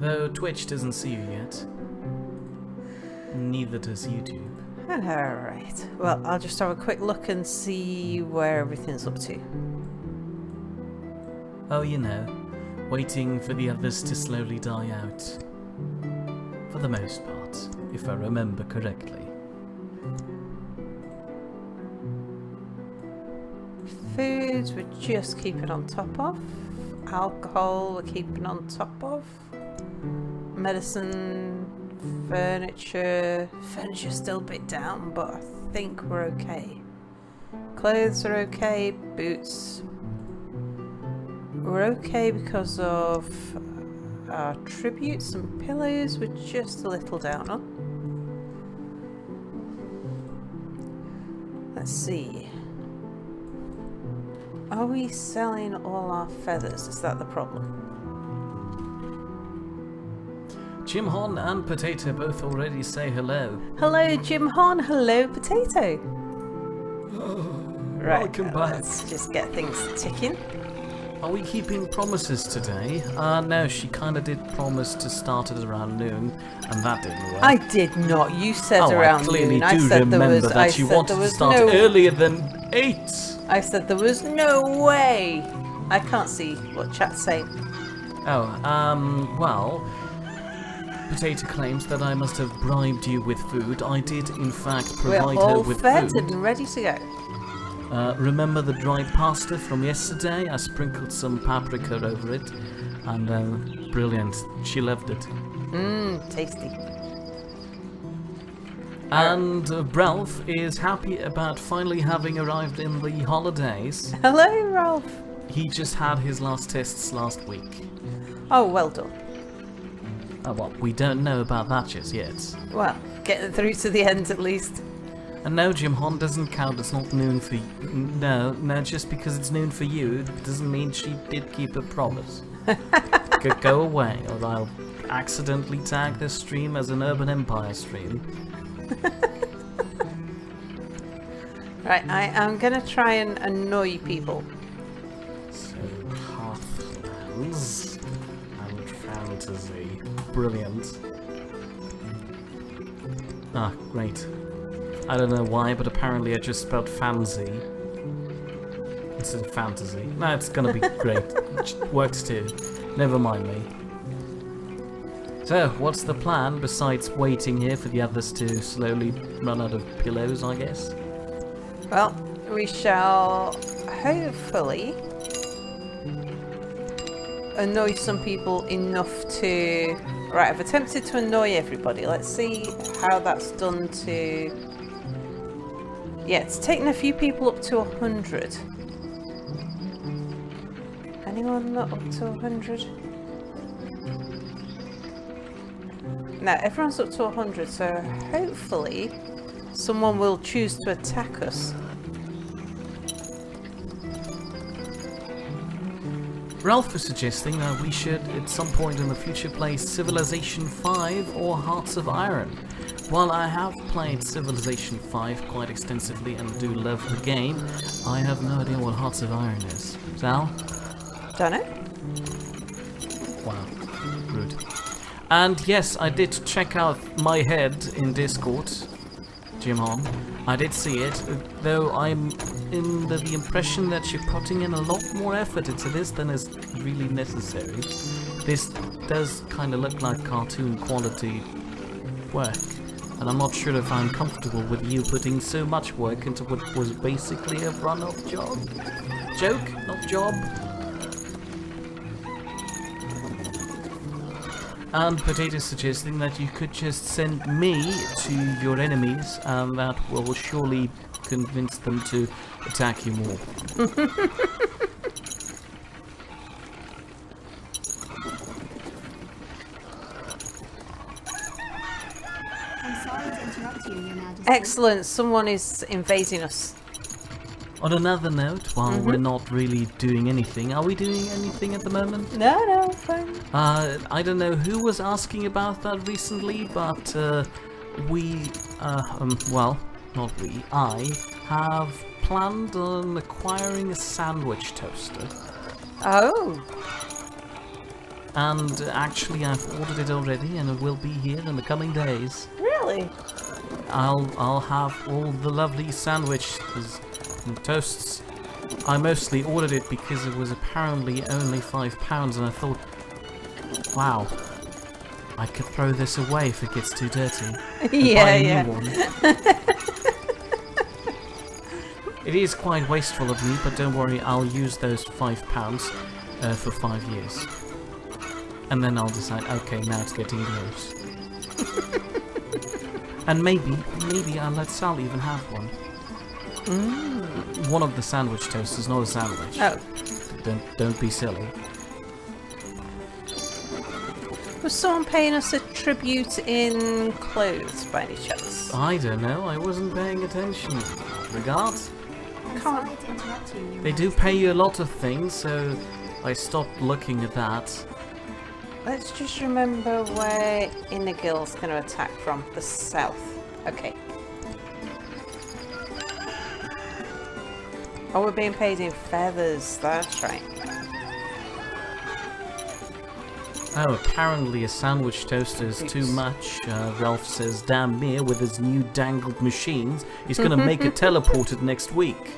Though Twitch doesn't see you yet. Neither does YouTube. Alright, well, I'll just have a quick look and see where everything's up to. Oh, you know, waiting for the others to slowly die out. For the most part, if I remember correctly. Foods we're just keeping on top of. Alcohol we're keeping on top of. Medicine, furniture. Furniture's still a bit down, but I think we're okay. Clothes are okay. Boots. We're okay because of our tributes and pillows we're just a little down on. Let's see. Are we selling all our feathers? Is that the problem? Jim Hon and Potato both already say hello. Hello, Jim Hon. Hello, Potato. Right, welcome back. Let's just get things ticking. Are we keeping promises today? No, she kind of did promise to start at around noon, and that didn't work. I did not. You said around I clearly noon. do remember that you wanted to start earlier than 8. I said there was no way. I can't see what chat's saying. Oh, well, Potato claims that I must have bribed you with food. I did, in fact, provide her with We're all fed food. and ready to go. Remember the dried pasta from yesterday? I sprinkled some paprika over it, and brilliant. She loved it. Mmm, tasty. And Ralph is happy about finally having arrived in the holidays. Hello, Ralph. He just had his last tests last week. Oh, well done. Oh, well, we don't know about that just yet. Well, getting through to the end at least. And no, Jim Hon doesn't count. It's not noon for you. No, just because it's noon for you doesn't mean she did keep a promise. Go away, or I'll accidentally tag this stream as an Urban Empire stream. Right, I am gonna try and annoy people. So, Hearthlands and fantasy. Brilliant. Ah, great. I don't know why, but apparently I just spelled fancy instead of fantasy. No, it's gonna be great. Works too. Never mind me. So, what's the plan besides waiting here for the others to slowly run out of pillows, I guess? Well, we shall hopefully annoy some people enough to... Right, I've attempted to annoy everybody. Let's see how that's done to... Yeah, it's taken a few people up to 100. Anyone not up to 100? No, everyone's up to 100, so hopefully someone will choose to attack us. Ralph is suggesting that we should, at some point in the future, play Civilization 5 or Hearts of Iron. While I have played Civilization 5 quite extensively and do love the game, I have no idea what Hearts of Iron is. Sal? Don't know. Wow. Rude. And yes, I did check out my head in Discord, Jim Hon. I did see it, though I'm in the impression that you're putting in a lot more effort into this than is really necessary. This does kind of look like cartoon quality work, and I'm not sure if I'm comfortable with you putting so much work into what was basically a run-off job. Joke, not job. And Potato suggesting that you could just send me to your enemies, and that will surely convince them to attack you more. I'm sorry to interrupt you, Your Majesty. Excellent, someone is invading us. On another note, while we're not really doing anything, are we doing anything at the moment? No, fine. I don't know who was asking about that recently, but well, not we, I have planned on acquiring a sandwich toaster. Oh. and actually I've ordered it already, and it will be here in the coming days. Really? I'll have all the lovely sandwiches and toasts. I mostly ordered it because it was apparently only £5, and I thought, wow, I could throw this away if it gets too dirty. And buy a new one. It is quite wasteful of me, but don't worry, I'll use those £5 for 5 years. And then I'll decide, okay, now it's getting gross. And maybe I'll let Sal even have one. One of the sandwich toasters, not a sandwich. Oh. Don't be silly. Was someone paying us a tribute in clothes by any chance? I don't know, I wasn't paying attention. Regards? I'm sorry to interrupt you, Your They do Majesty. pay you a lot of things, so I stopped looking at that. Let's just remember where Inagil's going to attack from. The south. Okay. Oh, we're being paid in feathers. That's right. Oh, apparently a sandwich toaster is too much. Ralph says, damn Mir with his new dangled machines. He's gonna make it teleported next week.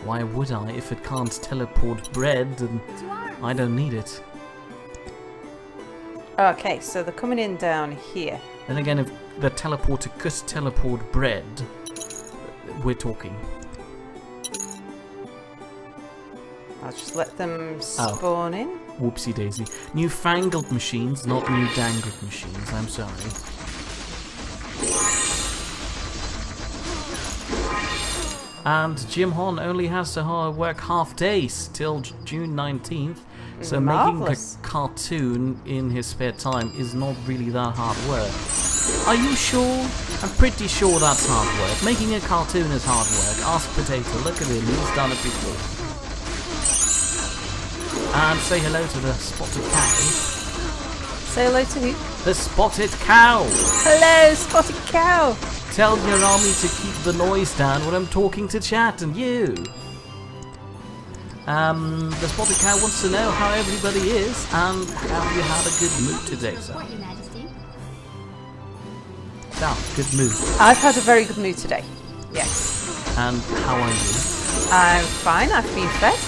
Why would I if it can't teleport bread and To arms. I don't need it? Okay, so they're coming in down here. Then again, if the teleporter could teleport bread, we're talking. I'll just let them spawn in. Whoopsie daisy. Newfangled machines, not new dangled machines, I'm sorry. And Jim Hon only has to work half days till June 19th, so Marvellous. making a cartoon in his spare time is not really that hard work. Are you sure? I'm pretty sure that's hard work. Making a cartoon is hard work. Ask Potato, look at him, he's done it before. And say hello to the spotted cow. Say hello to who? The spotted cow! Hello, Spotted Cow! Tell your army to keep the noise down when I'm talking to chat and you. The spotted cow wants to know how everybody is and have you had a good mood today, sir? Report, Your Majesty. Sal, good mood. I've had a very good mood today. Yes. And how are you? I'm fine, I've been fed.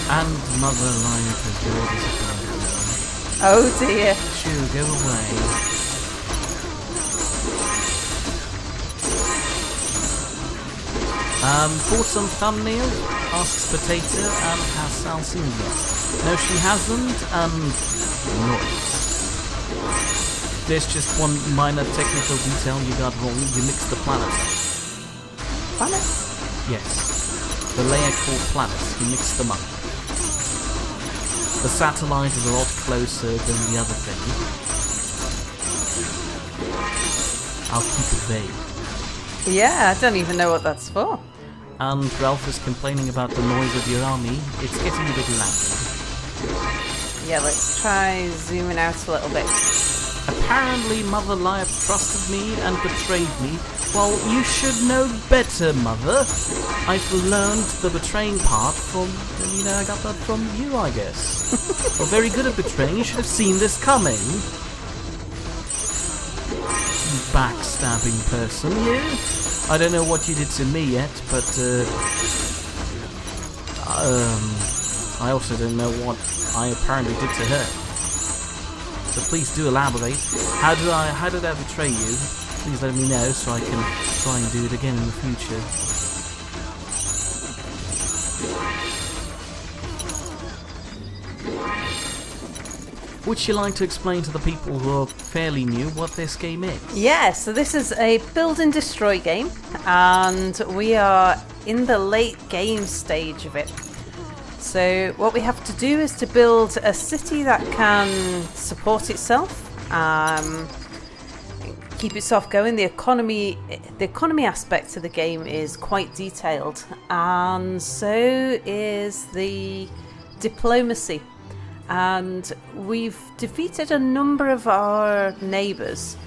And Mother Lion is very disappointed. Oh dear. Shoo, go away. For some thumbnail, asks Potato, and has Sal seen yet? No, she hasn't, noise. There's just one minor technical detail you got wrong. You mixed the planets. Planets? Yes. The layer called planets. You mixed them up. The satellite is a lot closer than the other thing. I'll keep it vague. Yeah, I don't even know what that's for. And Ralph is complaining about the noise of your army. It's getting a bit loud. Yeah, let's try zooming out a little bit. Apparently Mother Lion trusted me and betrayed me. Well, you should know better, Mother. I've learned the betraying part from, I got that from you, I guess. Well, very good at betraying. You should have seen this coming. You backstabbing person, you. I don't know what you did to me yet, but, I also don't know what I apparently did to her. So please do elaborate. How did I betray you? Please let me know so I can try and do it again in the future. Would you like to explain to the people who are fairly new what this game is? Yeah, so this is a build and destroy game, and we are in the late game stage of it. So what we have to do is to build a city that can support itself, keep itself going. The economy aspect of the game is quite detailed, and so is the diplomacy. And we've defeated a number of our neighbours,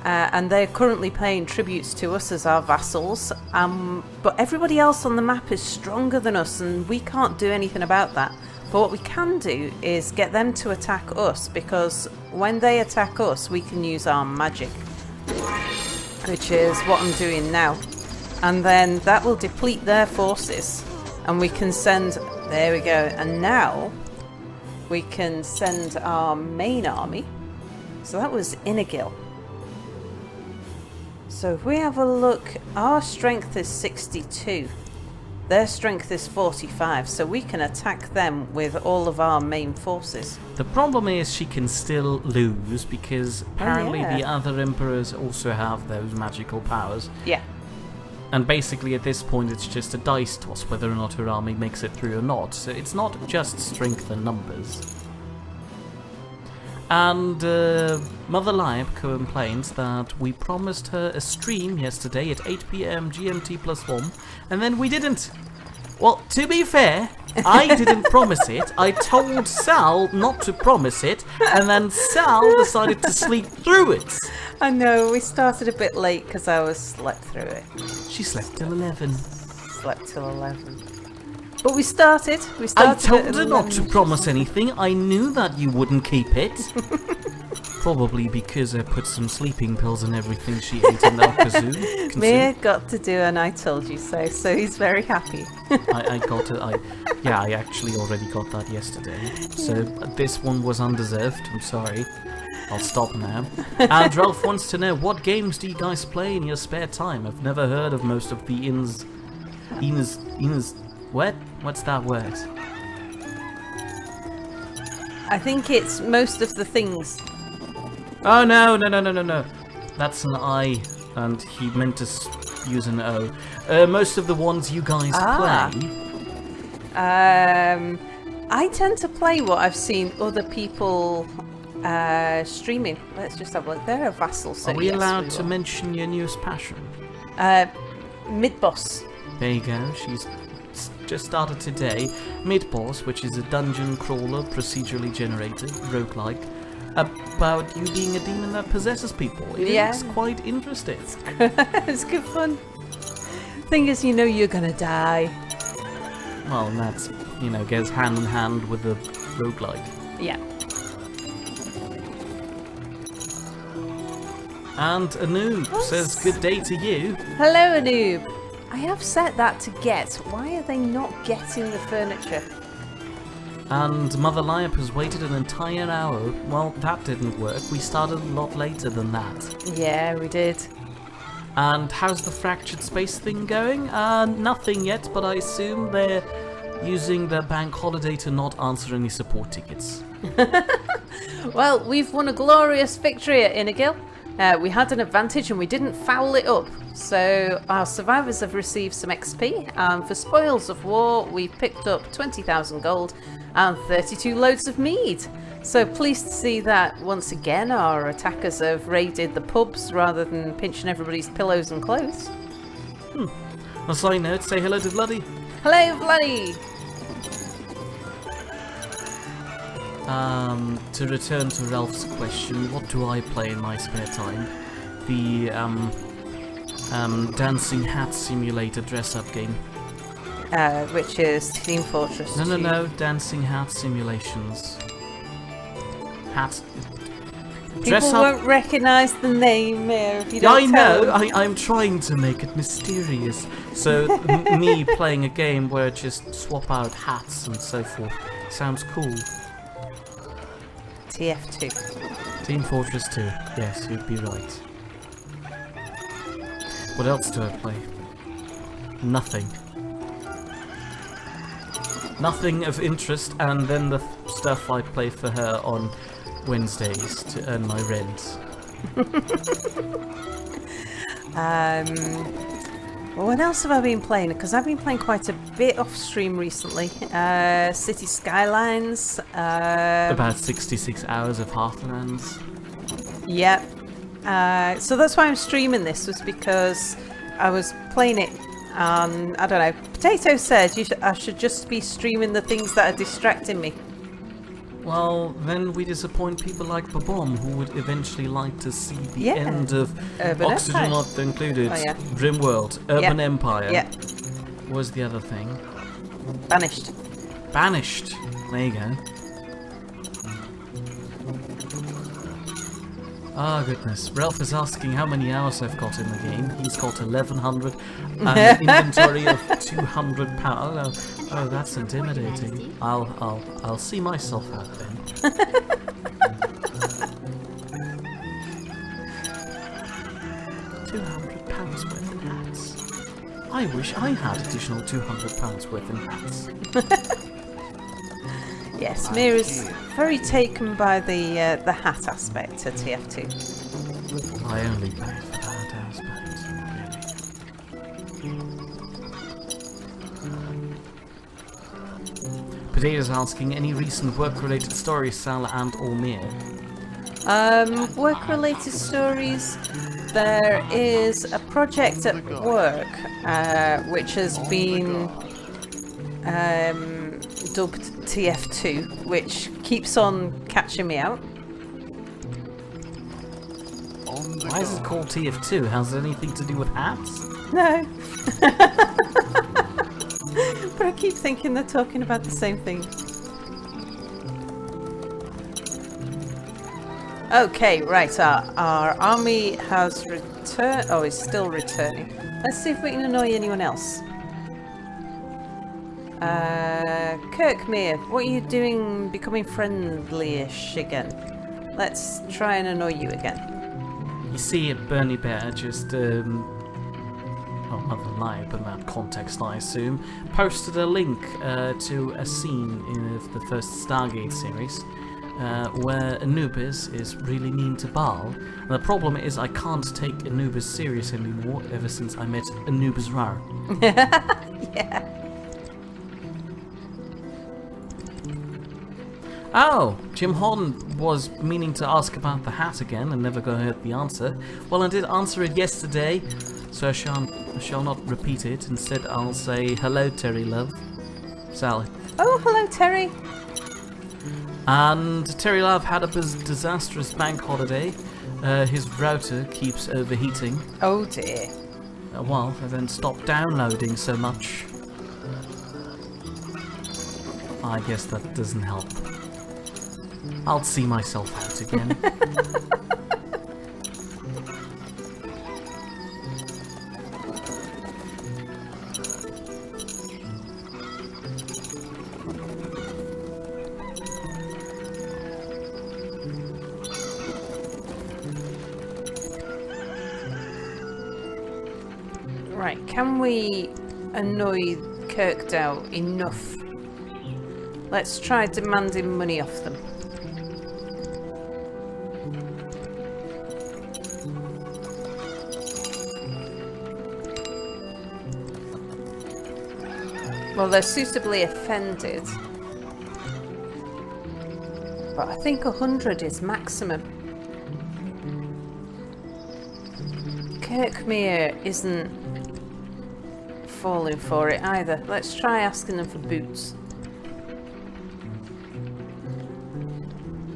and they're currently paying tributes to us as our vassals. But everybody else on the map is stronger than us, and we can't do anything about that. But what we can do is get them to attack us, because when they attack us, we can use our magic, which is what I'm doing now. And then that will deplete their forces, and we can send... There we go. And now we can send our main army. So that was Inagil. So if we have a look, our strength is 62. Their strength is 45, so we can attack them with all of our main forces. The problem is she can still lose, because apparently the other emperors also have those magical powers. Yeah. And basically at this point it's just a dice toss whether or not her army makes it through or not. So it's not just strength and numbers. And Mother Liab complains that we promised her a stream yesterday at 8 PM GMT +1, and then we didn't. Well, to be fair, I didn't promise it. I told Sal not to promise it, and then Sal decided to sleep through it. I know, we started a bit late because I was slept through it. She slept till 11. Slept till 11. But we started. I told her not to promise anything. I knew that you wouldn't keep it. Probably because I put some sleeping pills and everything she ate in that kazoo. Mia got to do and I told you so, so he's very happy. I got it. I actually already got that yesterday. So this one was undeserved. I'm sorry. I'll stop now. And Ralph wants to know, what games do you guys play in your spare time? I've never heard of most of the Inas. What? What's that word? I think it's most of the things. Oh no. That's an I, and he meant to use an O. Most of the ones you guys play. I tend to play what I've seen other people streaming. Let's just have a look. They're a vassal, so Are we yes, allowed we to will. mention your newest passion? Mid-boss. There you go, she's just started today. Mid-boss, which is a dungeon crawler, procedurally generated, roguelike, about you being a demon that possesses people. It looks quite interesting. It's good fun. Thing is, you know you're gonna die. Well, and that's, goes hand in hand with the roguelike. Yeah. And Anoob says, good day to you. Hello, Anoob. I have set that to get. Why are they not getting the furniture? And Mother Liab has waited an entire hour. Well, that didn't work. We started a lot later than that. Yeah, we did. And how's the fractured space thing going? Nothing yet, but I assume they're using their bank holiday to not answer any support tickets. Well, we've won a glorious victory at Inagil. We had an advantage and we didn't foul it up. So our survivors have received some XP, and for spoils of war we picked up 20,000 gold and 32 loads of mead. So pleased to see that once again our attackers have raided the pubs rather than pinching everybody's pillows and clothes. On a side note, say hello to Vladdy. Hello, Vladdy! To return to Ralph's question, what do I play in my spare time? The Dancing Hat Simulator dress-up game. Which is Team Fortress 2. No, Dancing Hat Simulations. Hat. People won't recognise the name here if you don't tell them. I'm trying to make it mysterious. So, me playing a game where I just swap out hats and so forth. Sounds cool. TF2. Team Fortress 2. Yes, you'd be right. What else do I play? Nothing. Nothing of interest, and then the stuff I play for her on Wednesdays to earn my rent. Well, what else have I been playing? Because I've been playing quite a bit off stream recently. City Skylines. About 66 hours of Hearthlands. Yep. So that's why I'm streaming this, was because I was playing it. I don't know. Potato said I should just be streaming the things that are distracting me. Well, then we disappoint people like Babom, who would eventually like to see the end of Urban Oxygen Empire. Not Included, Oh, yeah. Rimworld, Urban Empire. Yeah. What was the other thing? Banished. Banished. There you go. Ah, goodness. Ralph is asking how many hours I've got in the game. He's got 1,100 and an inventory of 200 pounds. Oh, that's intimidating. I'll see myself out then. £200 worth in hats. I wish I had additional £200 worth in hats. Yes, Mira's very taken by the hat aspect of TF2. I only pay for that aspect, really. Potato's asking, any recent work-related stories, Sal and or Mir? Work-related stories. There is a project at work which has been dubbed TF2, which keeps on catching me out. Why is it called TF2? Has it anything to do with hats? No. But I keep thinking they're talking about the same thing. Okay, right, our army has returned. Oh, is still returning. Let's see if we can annoy anyone else. Kirkmere, what are you doing becoming friendly-ish again? Let's try and annoy you again. You see, Bernie Bear just, well, other than I, but in that context, I assume, posted a link to a scene in the first Stargate series where Anubis is really mean to Baal. And the problem is I can't take Anubis serious anymore ever since I met Anubis Rar. Yeah. Oh, Jim Horn was meaning to ask about the hat again and never got the answer. Well, I did answer it yesterday, so I shall not repeat it. Instead, I'll say hello, Terry Love. Sally. Oh, hello, Terry. And Terry Love had a disastrous bank holiday. His router keeps overheating. Oh dear. Well, I then stopped downloading so much. I guess that doesn't help. I'll see myself out again. Right, can we annoy Kirkdale enough? Let's try demanding money off them. Well, they're suitably offended. But I think 100 is maximum. Kirkmere isn't falling for it either. Let's try asking them for boots.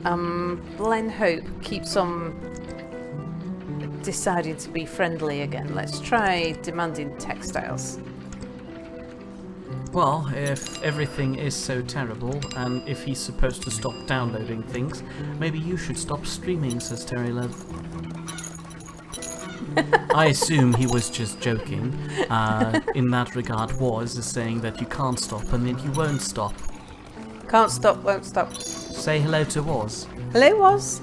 Blenhope keeps on deciding to be friendly again. Let's try demanding textiles. Well, if everything is so terrible, and if he's supposed to stop downloading things, maybe you should stop streaming, says Terry Love. I assume he was just joking. In that regard, was saying that you can't stop and then you won't stop. Can't stop, won't stop. Say hello to Woz. Hello, Woz.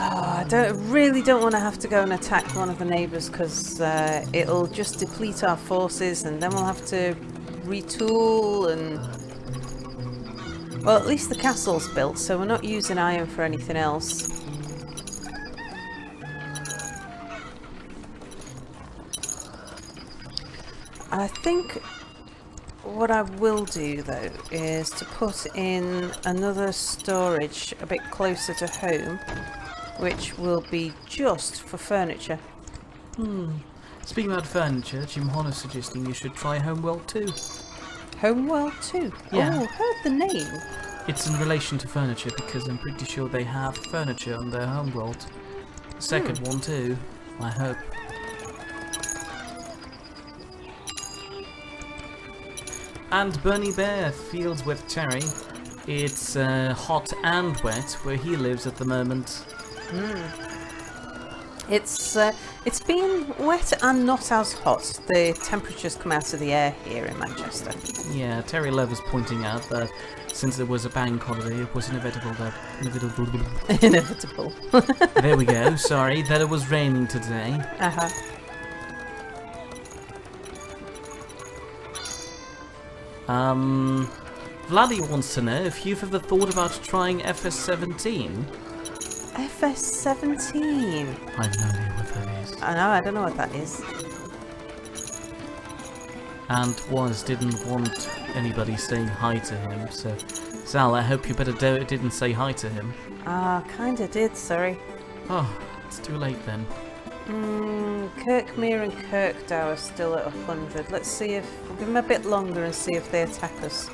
Oh, I really don't want to have to go and attack one of the neighbours because it'll just deplete our forces and then we'll have to retool and... Well, at least the castle's built, so we're not using iron for anything else. I think what I will do, though, is to put in another storage a bit closer to home, which will be just for furniture. Speaking about furniture, Jim Horner's suggesting you should try Homeworld 2. Homeworld 2? Yeah. Oh, heard the name. It's in relation to furniture because I'm pretty sure they have furniture on their Homeworld. The second one too, I hope. And Bernie Bear fields with Terry. It's hot and wet where he lives at the moment. It's been wet and not as hot. The temperatures come out of the air here in Manchester. Yeah, Terry Love is pointing out that since it was a bank holiday, it was inevitable that... Inevitable. There we go, sorry, that it was raining today. Uh-huh. Vladdy wants to know if you've ever thought about trying FS17. FS17. I've no idea what that is. I don't know what that is. And didn't want anybody saying hi to him, so... Sal, I hope you didn't say hi to him. Kinda did, sorry. Oh, it's too late then. Kirkmere and Kirkdow are still at 100. Let's see if... We'll give them a bit longer and see if they attack us.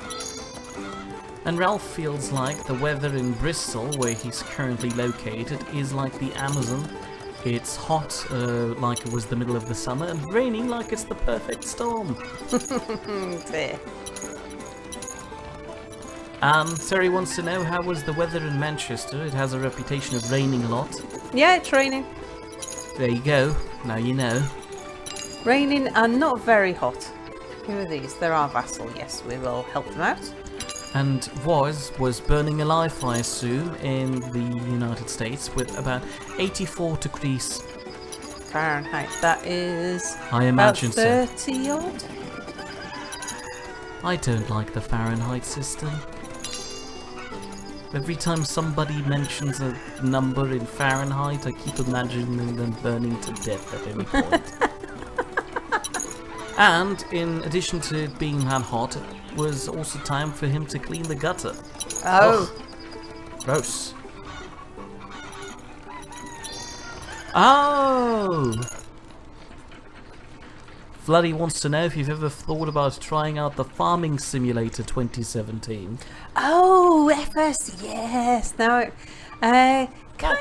And Ralph feels like the weather in Bristol, where he's currently located, is like the Amazon. It's hot, like it was the middle of the summer, and raining like it's the perfect storm. Dear. Terry wants to know how was the weather in Manchester. It has a reputation of raining a lot. Yeah, it's raining. There you go. Now you know. Raining and not very hot. Who are these? They're our vassal. Yes, we will help them out. And was burning alive, I assume, in the United States with about 84 degrees Fahrenheit. That is I imagine about 30 odd. I don't like the Fahrenheit system. Every time somebody mentions a number in Fahrenheit, I keep imagining them burning to death at any point. And in addition to it being that hot, it was also time for him to clean the gutter. Oh. Ugh. Gross. Oh! Floody wants to know if you've ever thought about trying out the Farming Simulator 2017. Oh, FS, yes. Now, That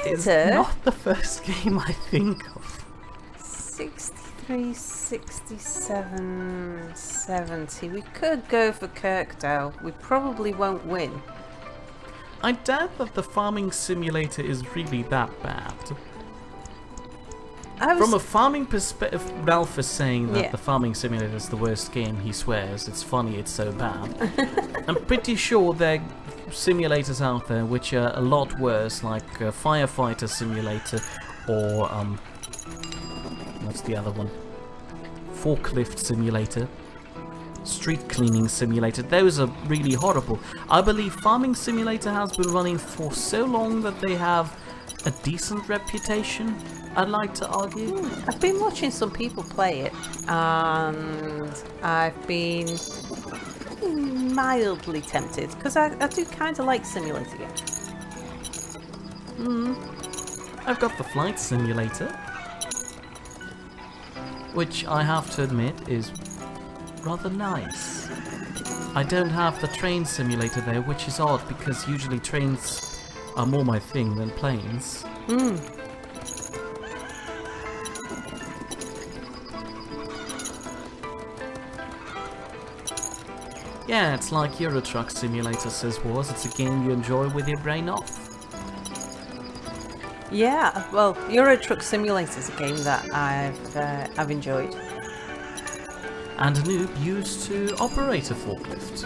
is kinda. not the first game I think of. 63, 67, 70. We could go for Kirkdow. We probably won't win. I doubt that the Farming Simulator is really that bad. From a farming perspective, Ralph is saying that the Farming Simulator is the worst game. He swears. It's funny, it's so bad. I'm pretty sure there are simulators out there which are a lot worse, like Firefighter Simulator or, what's the other one? Forklift Simulator. Street Cleaning Simulator. Those are really horrible. I believe Farming Simulator has been running for so long that they have a decent reputation, I'd like to argue. I've been watching some people play it, and I've been mildly tempted, because I do kind of like simulator games. I've got the Flight Simulator, which I have to admit is rather nice. I don't have the Train Simulator there, which is odd, because usually trains are more my thing than planes. Yeah, it's like Euro Truck Simulator, says Wars. It's a game you enjoy with your brain off. Yeah, well, Euro Truck Simulator is a game that I've enjoyed. And a noob used to operate a forklift.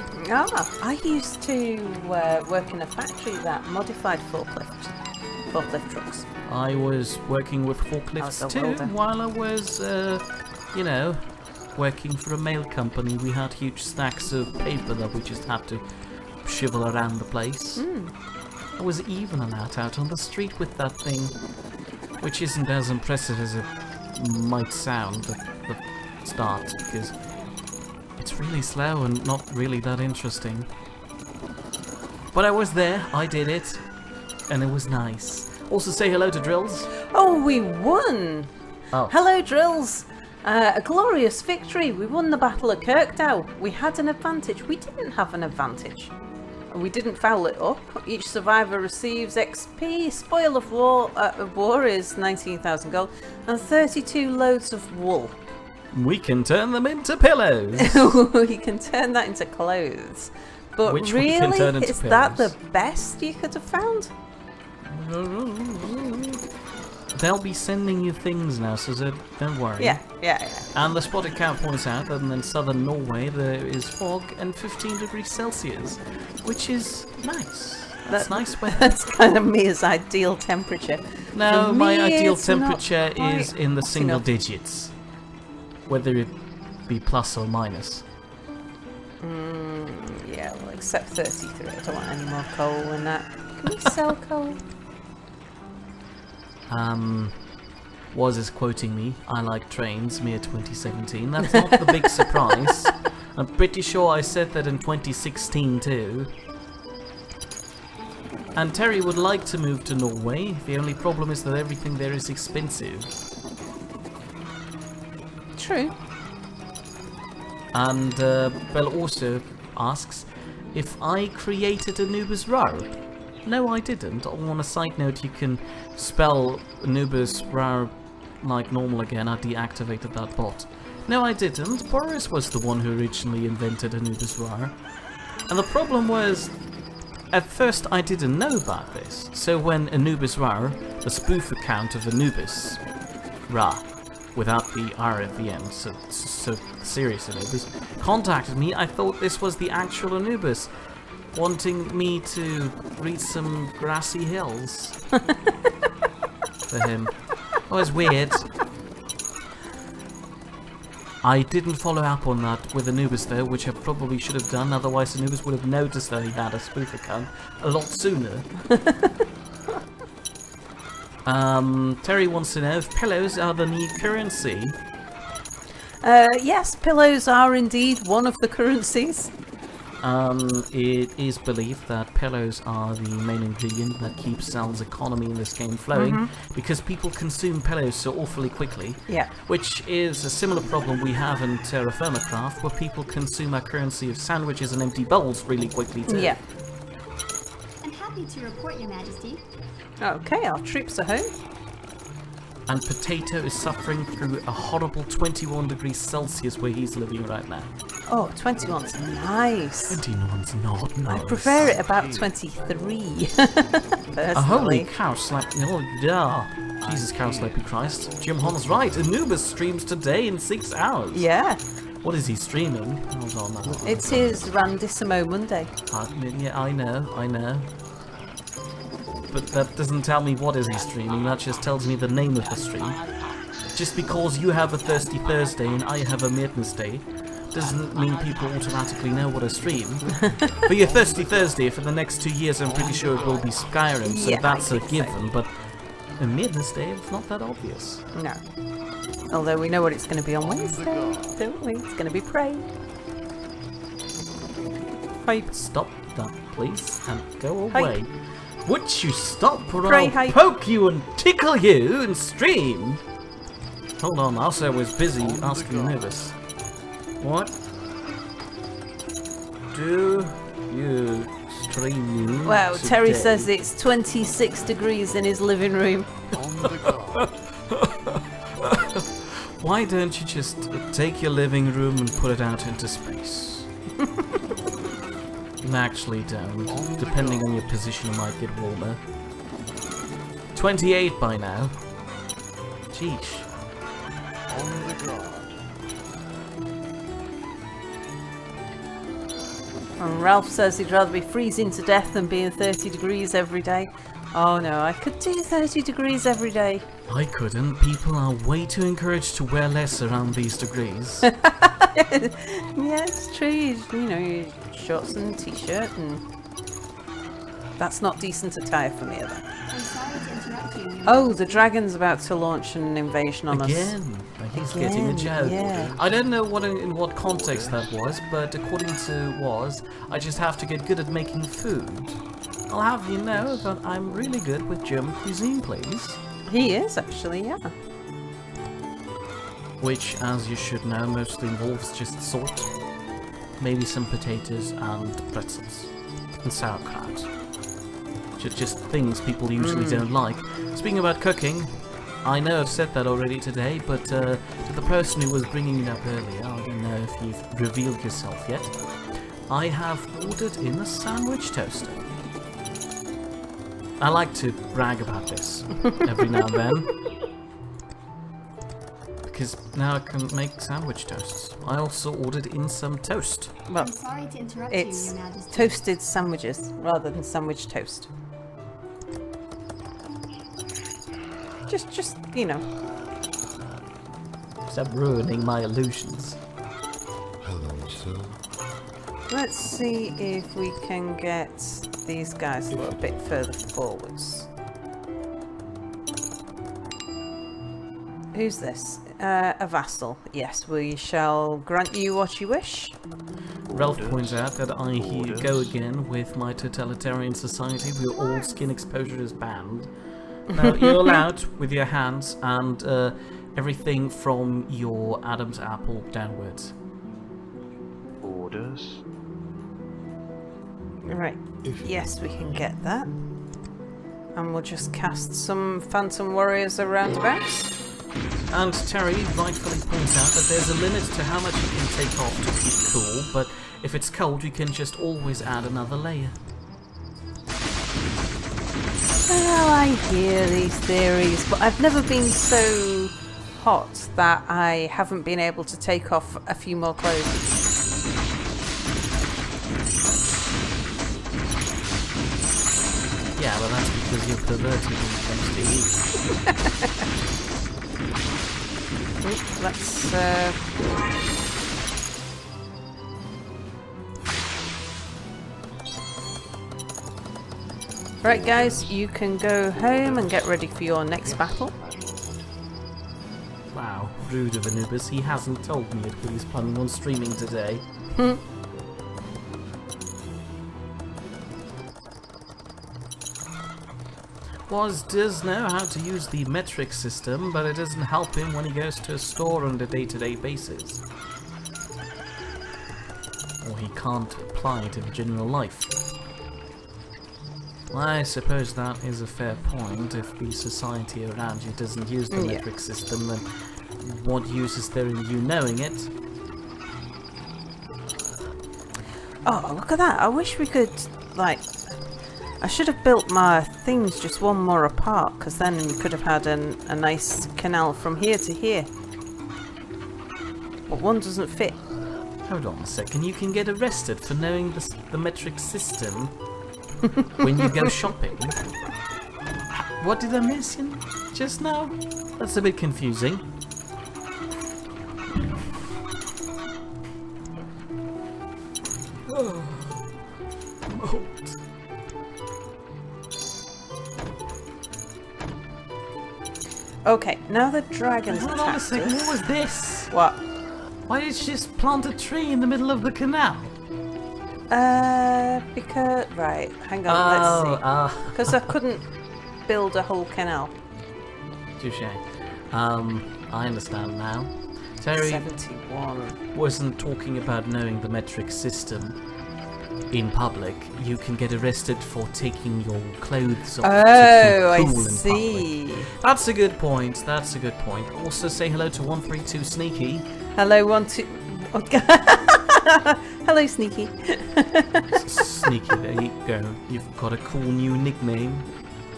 I used to work in a factory that modified forklift trucks. I was working with forklifts too, while I was, you know, working for a mail company. We had huge stacks of paper that we just had to shovel around the place. I was even allowed out on the street with that thing, which isn't as impressive as it might sound at the start, because it's really slow and not really that interesting. But I was there, I did it, and it was nice. Also say hello to Drills. Oh, we won! Oh. Hello, Drills! A glorious victory! We won the Battle of Kirkdale. We had an advantage. We didn't have an advantage. We didn't foul it up. Each survivor receives XP. Spoil of war is 19,000 gold and 32 loads of wool. We can turn them into pillows. We can turn that into clothes. But Which we can turn really, into is that the pillows. best you could have found? They'll be sending you things now, so don't worry. Yeah. And the spotted cow points out that in southern Norway there is fog and 15 degrees Celsius, which is nice. That's nice weather. That's kind of Mia's ideal temperature. No, For my me, ideal it's not temperature is quite in the hot single enough. digits, whether it be plus or minus. Yeah, well, except 33. I don't want any more coal than that. Can we sell coal? Was is quoting me, I like trains, Mia 2017. That's not the big surprise. I'm pretty sure I said that in 2016 too. And Terry would like to move to Norway. The only problem is that everything there is expensive. True. And Bell also asks if I created Anubis Rar. No, I didn't. On a side note, you can spell Anubis Rar like normal again. I deactivated that bot. No, I didn't. Boris was the one who originally invented Anubis Rar. And the problem was, at first I didn't know about this. So when Anubis Rar, the spoof account of Anubis Ra, without the R at the end, so serious Anubis, contacted me, I thought this was the actual Anubis, wanting me to read some grassy hills for him. Oh, it's weird. I didn't follow up on that with Anubis though, which I probably should have done, otherwise Anubis would have noticed that he had a spoof account a lot sooner. Terry wants to know if pillows are the new currency. Yes, pillows are indeed one of the currencies. It is believed that pillows are the main ingredient that keeps Sal's economy in this game flowing, because people consume pillows so awfully quickly. Yeah. Which is a similar problem we have in Terra Firma Craft, where people consume our currency of sandwiches and empty bowls really quickly too. Yeah. I'm happy to report, Your Majesty. Okay, our troops are home. And Potato is suffering through a horrible 21 degrees Celsius where he's living right now. Oh, 21's nice. 21's not nice. I prefer it about 23. A holy Personally. cow slap. Oh, yeah. Jesus, cow slappy Christ. Jim Hon's right. Anubis streams today in 6 hours. Yeah, What is he streaming? Hold on. it's his Randissimo Monday. Yeah, I know. But that doesn't tell me what is he streaming, that just tells me the name of the stream. Just because you have a Thirsty Thursday and I have a Madness Day, doesn't mean people automatically know what I stream. For your Thirsty Thursday, for the next 2 years, I'm pretty sure it will be Skyrim, so Yeah, that's I a think given, so. but a Madness Day, it's not that obvious. No. Although we know what it's going to be on Wednesday, don't we? It's going to be Prey. Hype, stop that, please, and go Hype. away. Would you stop or Pray I'll hype. poke you and tickle you and stream? Hold on, also was busy asking Nervous. What do you stream Wow, Terry today? says it's 26 degrees in his living room. Why don't you just take your living room and put it out into space? Actually don't. Depending on your position, it might get warmer. 28 by now. Jeesh. And Ralph says he'd rather be freezing to death than being 30 degrees every day. Oh no, I could do 30 degrees every day. I couldn't. People are way too encouraged to wear less around these degrees. Yeah, it's true. You know, your shorts and t-shirt, and that's not decent attire for me, though. I'm sorry to interrupt you. Your Oh, the Majesty. dragon's about to launch an invasion on us. Again, he's getting a Again, joke. yeah. I don't know in what context that was, but according to Woz, I just have to get good at making food. I'll have you know that I'm really good with German cuisine, please. He is, actually, yeah. which, as you should know, mostly involves just salt, maybe some potatoes and pretzels, and sauerkraut. Just things people usually don't like. Speaking about cooking, I know I've said that already today, but to the person who was bringing it up earlier, I don't know if you've revealed yourself yet, I have ordered in a sandwich toaster. I like to brag about this every now and then, because now I can make sandwich toasts. I also ordered in some toast. Well, I'm sorry to interrupt it's you, Your Majesty. toasted sandwiches rather than sandwich toast. Just you know. Stop ruining my illusions. Hello, sir. Let's see if we can get these guys a little bit further forwards. Who's this? A vassal. Yes, we shall grant you what you wish. Ralph points out that I here go again with my totalitarian society where all skin exposure is banned. Now, you're allowed with your hands and everything from your Adam's apple downwards. Orders. Right. Yes, we can get that. And we'll just cast some Phantom Warriors around abouts. And Terry rightfully points out that there's a limit to how much you can take off to keep cool, but if it's cold you can just always add another layer. Well, I hear these theories, but I've never been so hot that I haven't been able to take off a few more clothes. Yeah, well that's because you're perverted when it comes to heat. Let's Right guys, you can go home and get ready for your next battle. Wow, rude of Anubis. He hasn't told me that he's planning on streaming today. Woz does know how to use the metric system, but it doesn't help him when he goes to a store on a day-to-day basis. Or he can't apply it in general life. I suppose that is a fair point. If the society around you doesn't use the metric system, then what use is there in you knowing it? Oh, look at that. I wish we could, like... I should have built my things just one more apart, because then we could have had a nice canal from here to here. But one doesn't fit. Hold on a second, you can get arrested for knowing the metric system when you go shopping. What did I miss just now? That's a bit confusing. Oh. Mold. Okay, now the dragons Hold on a attacked second, us. what was this? What? Why did she just plant a tree in the middle of the canal? Because... Right, hang on, let's see. Because I couldn't build a whole canal. Touche. I understand now. Terry 71. wasn't talking about knowing the metric system in public. You can get arrested for taking your clothes off Oh, to keep I cool in see. public. That's a good point. That's a good point. Also say hello to 132 Sneaky. Hello, 12... Hello, Sneaky. Sneaky, there you go. You've got a cool new nickname.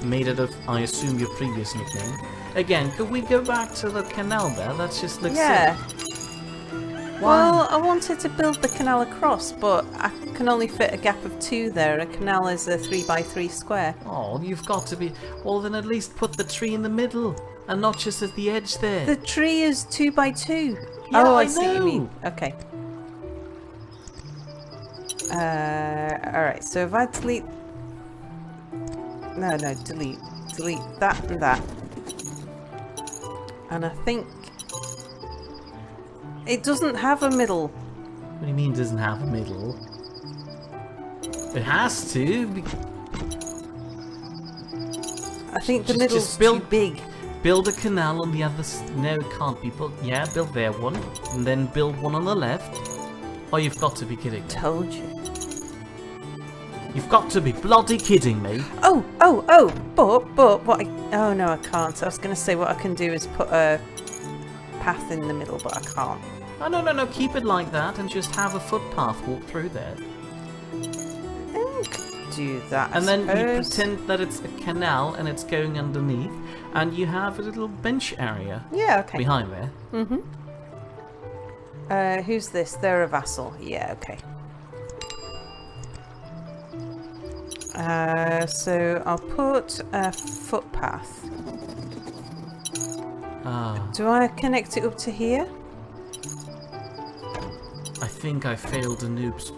Made it of, I assume, your previous nickname. Again, could we go back to the canal there? That just looks Yeah. silly. Well, I wanted to build the canal across, but I can only fit a gap of 2 there. A canal is a 3x3 square. Oh, you've got to be... Well, then at least put the tree in the middle, and not just at the edge there. The tree is 2x2. Yeah, oh, I I see what you mean. know. Okay. Alright, so if I delete... No, delete. Delete that and that. And I think... It doesn't have a middle. What do you mean it doesn't have a middle? It has to. I think the Just middle's too build- big. Build a canal on the other no, it can't be built. Yeah, build there one. And then build one on the left. Oh, you've got to be kidding. Told you. You've got to be bloody kidding me. Oh, but what oh no, I can't. I was going to say what I can do is put a path in the middle, but I can't. Oh, no, keep it like that and just have a footpath walk through there. I could do that, And then you suppose. pretend that it's a canal and it's going underneath, and you have a little bench area Yeah, okay. behind there. Who's this? They're a vassal. Yeah, okay. So I'll put a footpath. Do I connect it up to here? I think I failed a noob's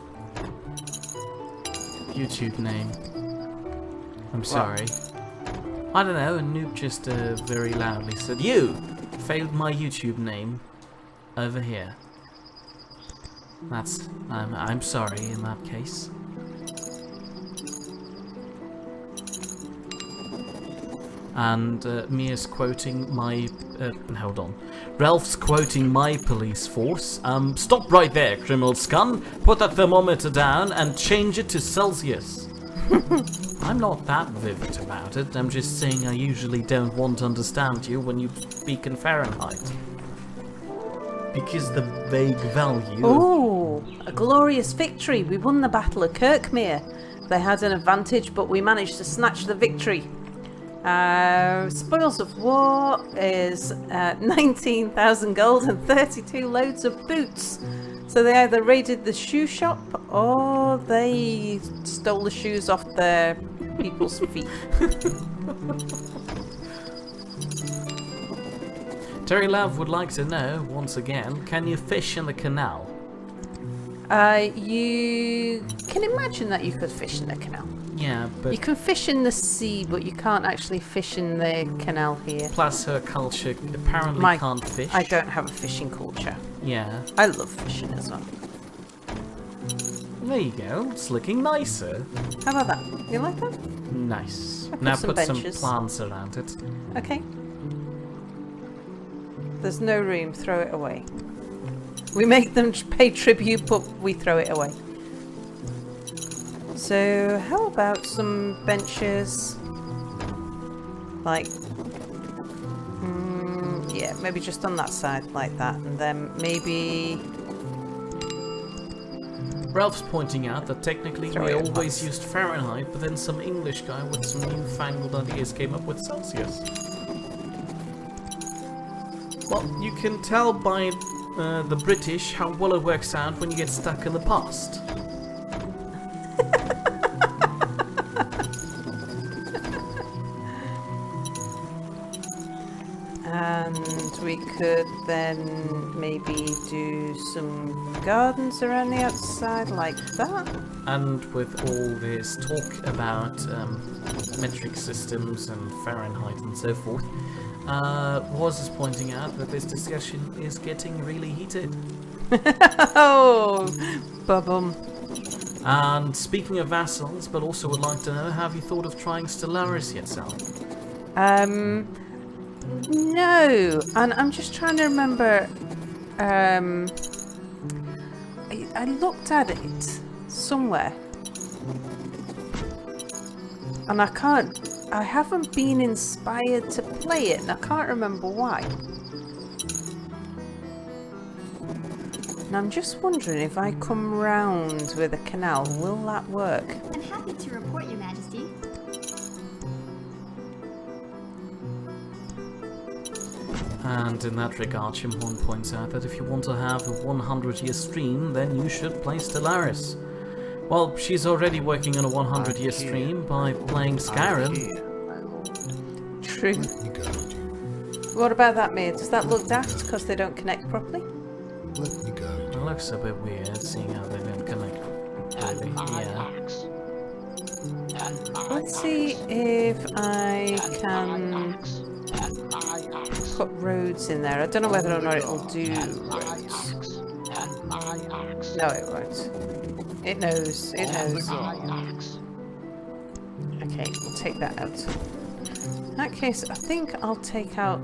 YouTube name. I'm sorry. I don't know, a noob just very loudly said, "You failed my YouTube name over here." That's... I'm sorry in that case. And Mia's quoting my... hold on. Ralph's quoting my police force. Stop right there, criminal scum. Put that thermometer down and change it to Celsius. I'm not that vivid about it. I'm just saying I usually don't want to understand you when you speak in Fahrenheit. Because the vague value... Oh, a glorious victory. We won the Battle of Kirkmere. They had an advantage, but we managed to snatch the victory. Spoils of war is 19,000 gold and 32 loads of boots. So they either raided the shoe shop or they stole the shoes off their people's feet. Terry Love would like to know, once again, can you fish in the canal? You can imagine that you could fish in the canal. Yeah, but... You can fish in the sea, but you can't actually fish in the canal here. Plus her culture apparently can't fish. I don't have a fishing culture. Yeah. I love fishing as well. There you go. It's looking nicer. How about that? You like that? Nice. I'll put Now some put benches. some plants around it. Okay. There's no room. Throw it away. We make them pay tribute, but we throw it away. So, how about some benches? Like, yeah, maybe just on that side, like that, and then maybe... Ralph's pointing out that technically Throw we it at always once. used Fahrenheit, but then some English guy with some newfangled ideas came up with Celsius. Well, you can tell by the British how well it works out when you get stuck in the past. And we could then maybe do some gardens around the outside like that. And with all this talk about metric systems and Fahrenheit and so forth, Woz is pointing out that this discussion is getting really heated. Oh, ba-bum. And speaking of vassals, but also would like to know, have you thought of trying Stellaris yet, Sal? No, and I'm just trying to remember. I looked at it somewhere, and I haven't been inspired to play it, and I can't remember why. And I'm just wondering if I come round with a canal, will that work? I'm happy to report, Your Majesty. And in that regard, Chimhorn points out that if you want to have a 100-year stream, then you should play Stellaris. Well, she's already working on a 100-year stream by playing Skyrim. True. Let me guide you. What about that, Mia? Does that look daft because they don't connect properly? Let me guide It you. looks a bit weird, seeing how they don't connect. Really. Yeah. Let's see if I can put roads in there. I don't know whether or not it'll do roads. No, it won't. It knows. It knows. Okay, we'll take that out. In that case, I think I'll take out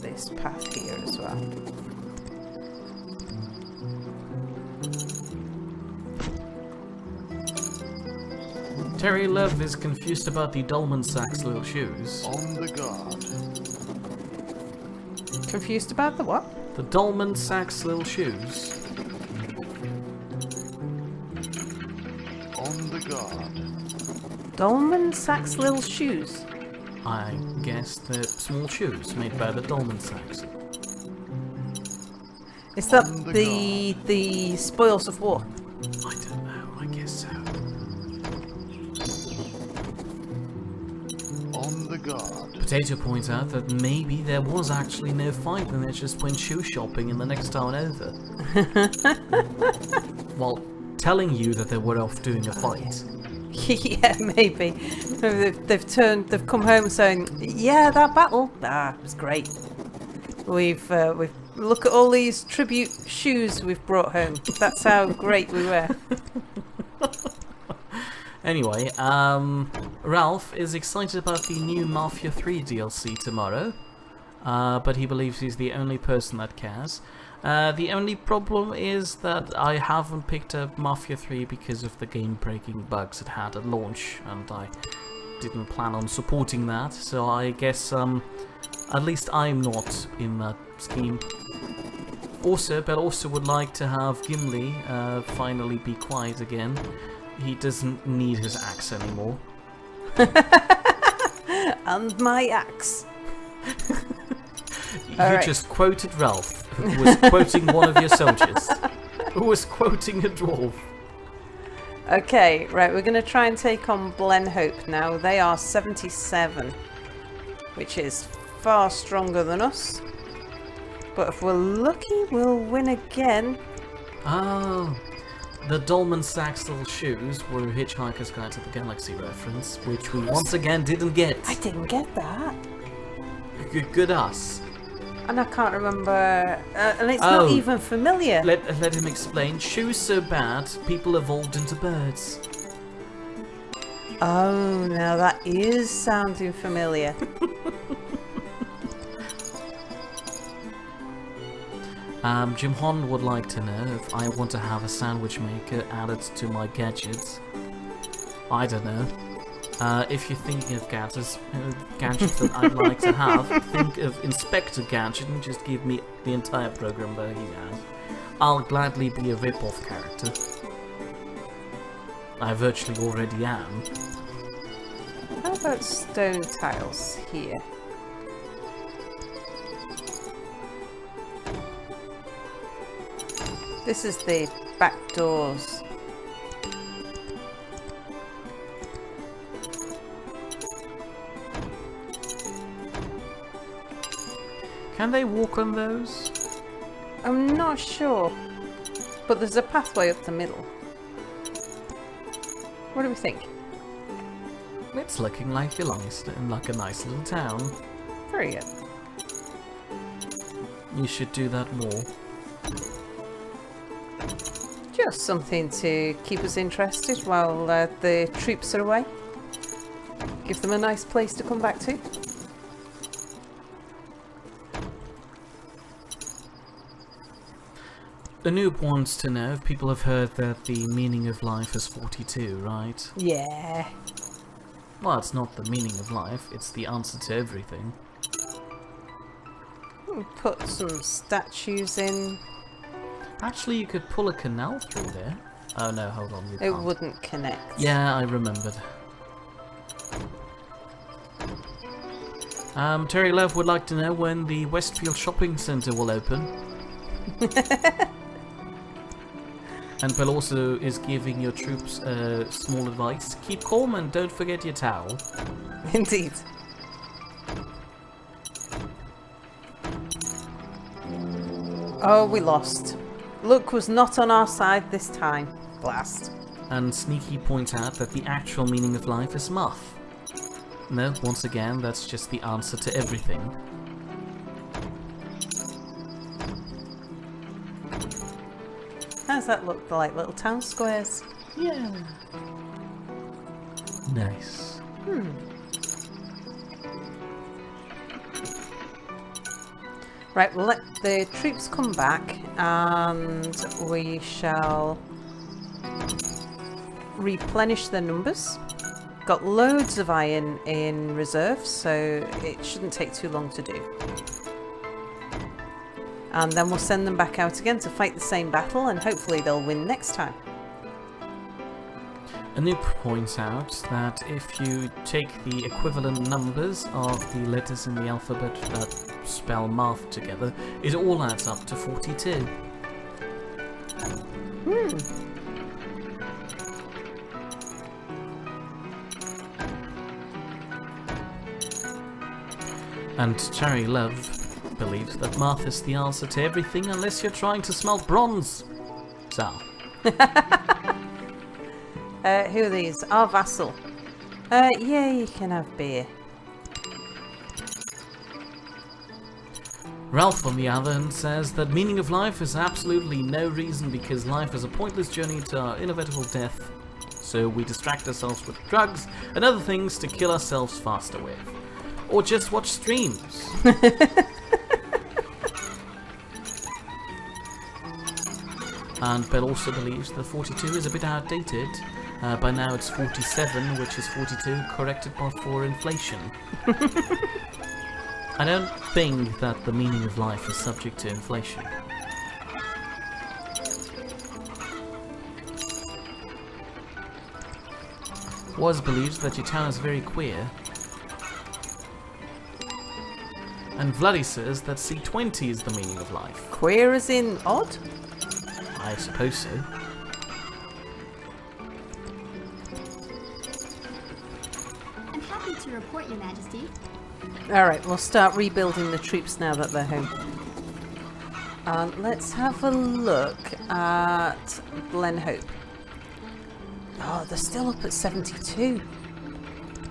this path here as well. Terry Love is confused about the Dolman Sachs little shoes. On the guard. Confused about the what? The Dolman Sachs little shoes. On the guard. Dolman Sachs little shoes. I guess they're small shoes made by the Dolman Sachs. Is that On the the spoils of war? I don't know, I guess so. On the guard. Potato points out that maybe there was actually no fight and they just went shoe shopping in the next town over. While telling you that they were off doing a fight. Yeah, maybe. They've come home saying, yeah, that battle, it was great. We've look at all these tribute shoes we've brought home. That's how great we were. Anyway, Ralph is excited about the new Mafia 3 DLC tomorrow, but he believes he's the only person that cares. The only problem is that I haven't picked up Mafia 3 because of the game-breaking bugs it had at launch, and I didn't plan on supporting that, so I guess at least I'm not in that scheme. Also, but also would like to have Gimli finally be quiet again. He doesn't need his axe anymore. And my axe. You just quoted Ralph, who was quoting one of your soldiers, who was quoting a dwarf. Okay, right, we're going to try and take on Blenhope now. They are 77, which is far stronger than us. But if we're lucky, we'll win again. Oh, the Dolman Sachs little shoes were a Hitchhiker's Guide to the Galaxy reference, which we once again didn't get. I didn't get that. Good us. And I can't remember, and it's not even familiar. Let him explain. Shoes so bad, people evolved into birds. Oh, now that is sounding familiar. Jim Hon would like to know if I want to have a sandwich maker added to my gadgets. I don't know. If you're thinking of gadgets that I'd like to have, think of Inspector Gadget and just give me the entire program that he has. I'll gladly be a rip-off character. I virtually already am. How about stone tiles here? This is the back doors. Can they walk on those? I'm not sure, but there's a pathway up the middle. What do we think? It's looking like a nice little town. Very good. You should do that more. Just something to keep us interested while the troops are away. Give them a nice place to come back to. The noob wants to know if people have heard that the meaning of life is 42, right? Yeah. Well, it's not the meaning of life, it's the answer to everything. Put some statues in. Actually, you could pull a canal through there. Oh no, hold on, you It can't. wouldn't connect. Yeah, I remembered. Terry Love would like to know when the Westfield Shopping Centre will open. And Bill also is giving your troops small advice. Keep calm and don't forget your towel. Indeed. Oh, we lost. Luck was not on our side this time. Blast. And Sneaky points out that the actual meaning of life is muff. No, once again, that's just the answer to everything. How's that look like little town squares? Yeah. Nice. Right, we'll let the troops come back and we shall replenish their numbers. Got loads of iron in reserve, so it shouldn't take too long to do. And then we'll send them back out again to fight the same battle, and hopefully they'll win next time. Anoop points out that if you take the equivalent numbers of the letters in the alphabet that spell math together, it all adds up to 42. And Cherry Love believes that math is the answer to everything unless you're trying to smelt bronze. So. Who are these? Our vassal. Yeah, you can have beer. Ralph, on the other hand, says that meaning of life is absolutely no reason because life is a pointless journey to our inevitable death. So we distract ourselves with drugs and other things to kill ourselves faster with. Or just watch streams. And Bell also believes that 42 is a bit outdated. By now it's 47, which is 42 corrected for inflation. I don't think that the meaning of life is subject to inflation. Was believes that your town is very queer. And Vladdy says that C20 is the meaning of life. Queer as in odd? I suppose so. I'm happy to report, Your Majesty. Alright, we'll start rebuilding the troops now that they're home. And let's have a look at Glenhope. Oh, they're still up at 72.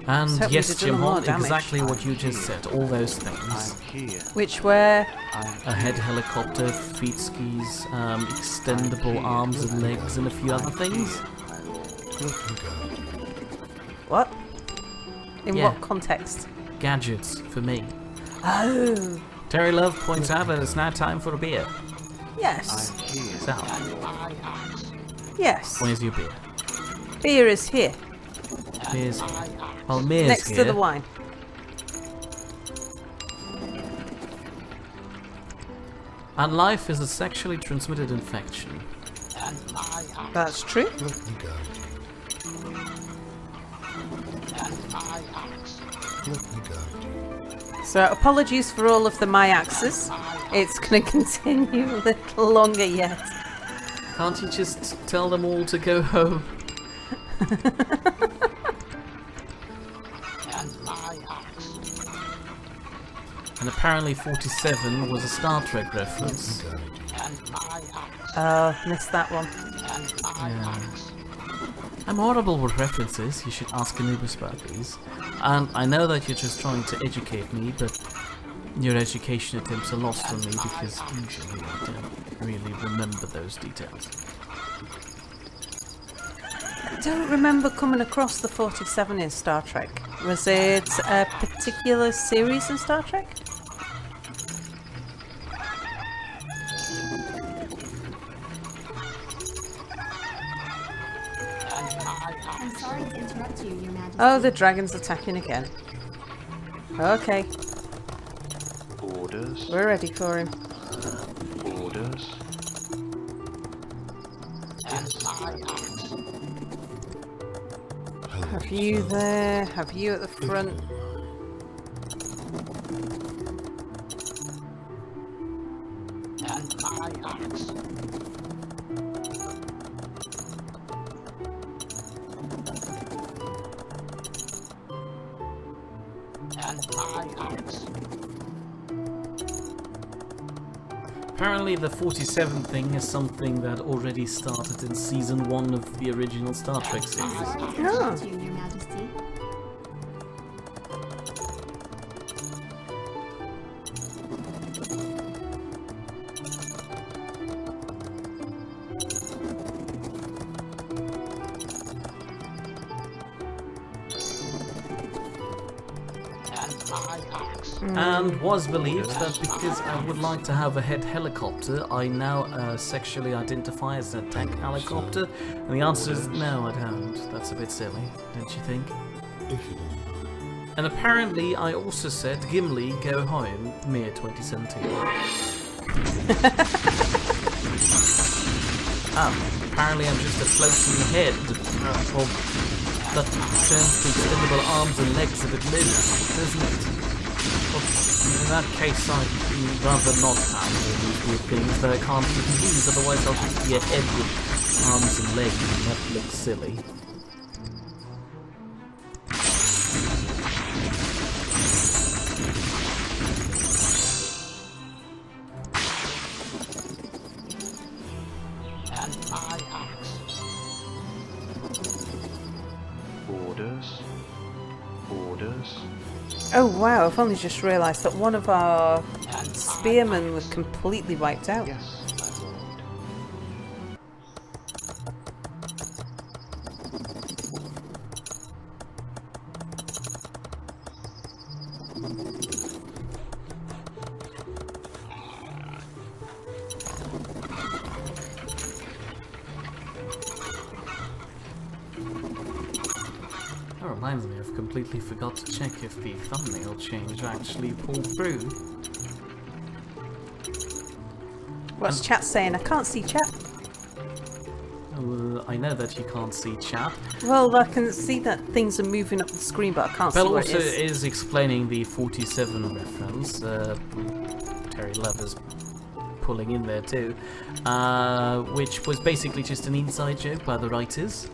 And So yes, we've done Jim a lot Hall, of damage. exactly what you just said, all those things. I'm here. Which were... A head helicopter, feet skis, extendable arms and legs, and a few other things. What? In Yeah. what context? Gadgets, for me. Oh, Terry Love points out that it's now time for a beer. yes. I'm here. So, Yes. where's your beer? Beer is here, Beer's here. Well, Mere's next here. to the wine. And life is a sexually transmitted infection. That's true. So apologies for all of the my axes. It's going to continue a little longer yet. Can't you just tell them all to go home? And apparently 47 was a Star Trek reference. Missed that one. Yeah. I'm horrible with references, you should ask Anubis about these. And I know that you're just trying to educate me, but your education attempts are lost on me because usually I don't really remember those details. I don't remember coming across the 47 in Star Trek. Was it a particular series in Star Trek? I'm sorry to interrupt you, Your Majesty. Oh, the dragon's attacking again. Okay, Orders. we're ready for him. Orders. Have you there? Have you at the front? Apparently the 47 thing is something that already started in season 1 of the original Star Trek series. Sorry to Oh. interrupt you, Your Majesty. And was believed that because I would like to have a head helicopter, I now sexually identify as a tank helicopter. And the answer is no, I don't. That's a bit silly, don't you think? And apparently I also said Gimli go home, Mir 2017. Apparently I'm just a floating head. Well, that turns the extendable arms and legs a bit loose, doesn't it? Well, in that case I'd rather not have all these weird things that I can't even use, otherwise I'll just be a head with arms and legs and that looks silly. Orders. Oh wow, I've only just realised that one of our spearmen was completely wiped out. Yes, my lord. That reminds me, I've completely forgot to check if the thumbnail change actually pulled through. What's chat saying? I can't see chat. I know that you can't see chat. Well, I can see that things are moving up the screen, but I can't see Bell what also it is. is explaining the 47 reference. Terry Love is pulling in there too, which was basically just an inside joke by the writers.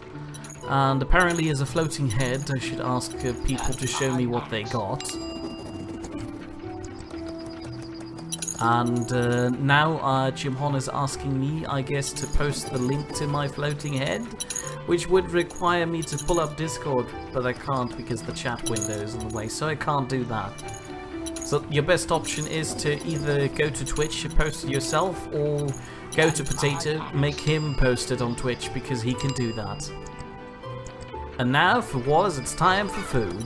And apparently as a floating head, I should ask people to show me what they got. And now Jim Hon is asking me, I guess, to post the link to my floating head, which would require me to pull up Discord, but I can't because the chat window is in the way, so I can't do that. So your best option is to either go to Twitch and post it yourself, or go to Potato, make him post it on Twitch, because he can do that. And now, for Wars, it's time for food.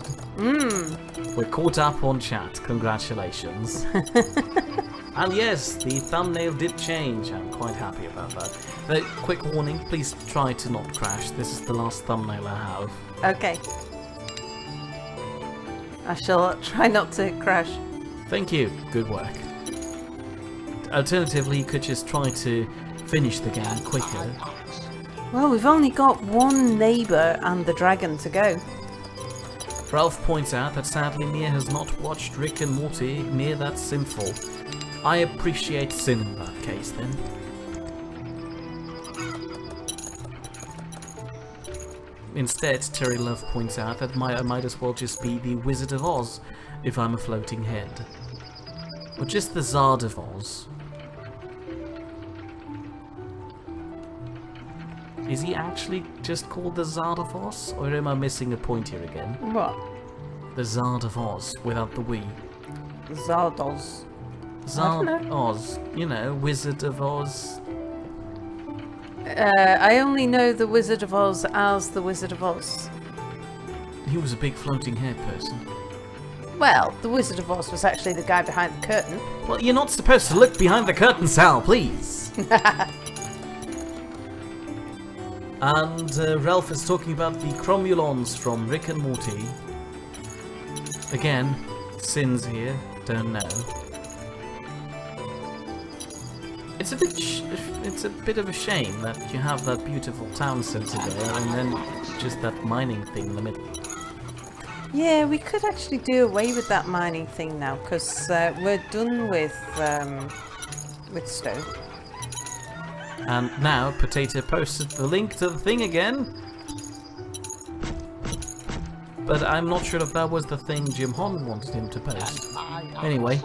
We're caught up on chat. Congratulations. And yes, the thumbnail did change. I'm quite happy about that. But quick warning, please try to not crash. This is the last thumbnail I have. Okay. I shall try not to crash. Thank you. Good work. Alternatively, you could just try to finish the game quicker. Well, we've only got one neighbour and the dragon to go. Ralph points out that sadly Mia has not watched Rick and Morty. Mia, that's sinful. I appreciate sin in that case then. Instead, Terry Love points out that I might as well just be the Wizard of Oz if I'm a floating head. Or just the Zard of Oz. Is he actually just called the Zard of Oz? Or am I missing a point here again? What? The Zard of Oz, without the we. Zardos. Zard Oz, you know, Wizard of Oz. I only know the Wizard of Oz as the Wizard of Oz. He was a big floating head person. Well, the Wizard of Oz was actually the guy behind the curtain. Well, you're not supposed to look behind the curtain, Sal, please. And Ralph is talking about the Cromulons from Rick and Morty. Again, sins here, don't know. It's a bit of a shame that you have that beautiful town centre there, and then just that mining thing in the middle. Yeah, we could actually do away with that mining thing now, because we're done with stone. And now Potato posted the link to the thing again. But I'm not sure if that was the thing Jim Hon wanted him to post. Anyway,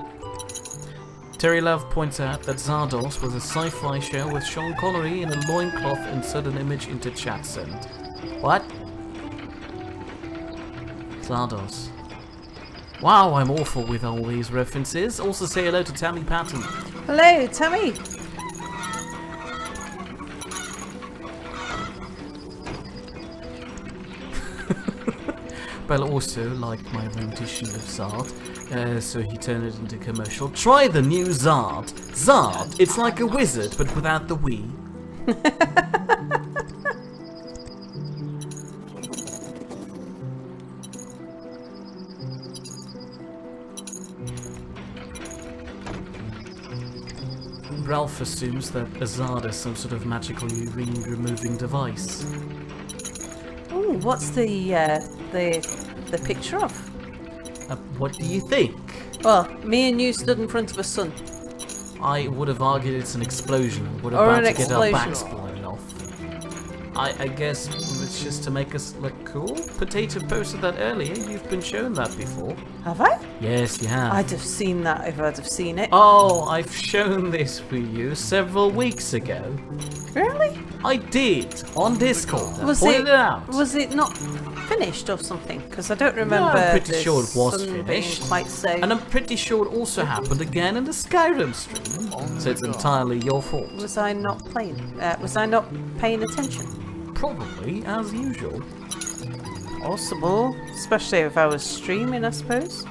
Terry Love points out that Zardos was a sci-fi show with Sean Connery in a loincloth and sudden image into chat send. What? Zardos. Wow, I'm awful with all these references. Also say hello to Tammy Patton. Hello, Tammy! Bella also liked my rendition of Zard. So he turned it into commercial. Try the new Zard. Zard, it's like a wizard, but without the Wii. Ralph assumes that a Zard is some sort of magical ring-removing device. Oh, what's the picture of? What do you think? Well, me and you stood in front of a sun. I would have argued it's an explosion. We're Or about an to get our explosion. backs blown off. I guess it's just to make us look cool. Potato posted that earlier. You've been shown that before. Have I? Yes, you have. I'd have seen that if I'd have seen it. Oh, I've shown this for you several weeks ago. Really? I did on Discord. I Was pointed it out. Was it not finished or something? Because I don't remember. I'm pretty the sure it was sun being finished. quite so. And I'm pretty sure it also happened again in the Skyrim stream. So it's entirely your fault. Was I not playing? Was I not paying attention? Probably, as usual. Possible, especially if I was streaming, I suppose.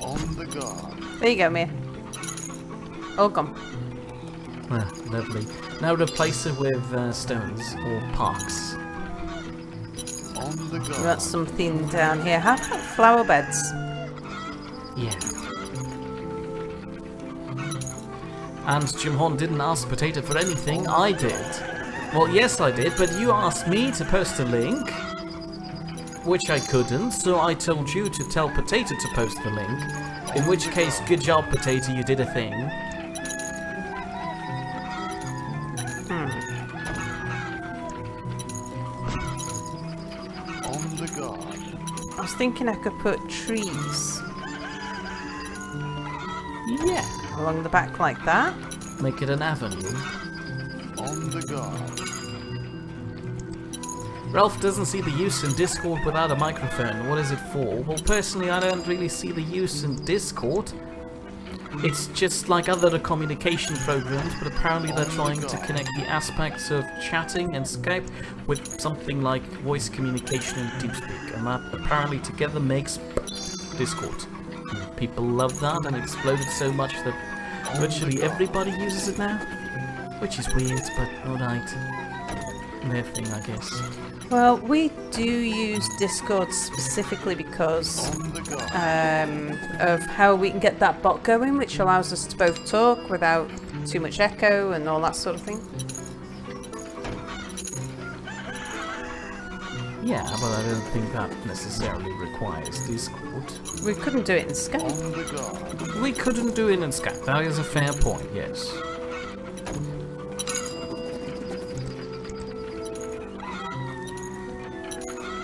On the guard. There you go, Mia. All gone. Ah, lovely. Now replace it with stones or parks. On the We guard. got something down here. How about flower beds? Yeah. And Jim Horn didn't ask Potato for anything, I did. Well, yes I did, but you asked me to post a link, which I couldn't, so I told you to tell Potato to post the link, in which case, good job Potato, you did a thing. On the guard. I was thinking I could put trees Yeah. along the back like that. Make it an avenue. On the guard. Ralph doesn't see the use in Discord without a microphone. What is it for? Well, personally, I don't really see the use in Discord. It's just like other communication programs, but apparently they're trying to connect the aspects of chatting and Skype with something like voice communication and TeamSpeak, and that apparently together makes Discord. And people love that, and it exploded so much that virtually everybody uses it now, which is weird, but alright. Their thing, I guess. Well, we do use Discord specifically because On the guard. of how we can get that bot going, which allows us to both talk without too much echo and all that sort of thing. Yeah, but I don't think that necessarily requires Discord. We couldn't do it in Skype. On the guard. We couldn't do it in Skype, that is a fair point, yes.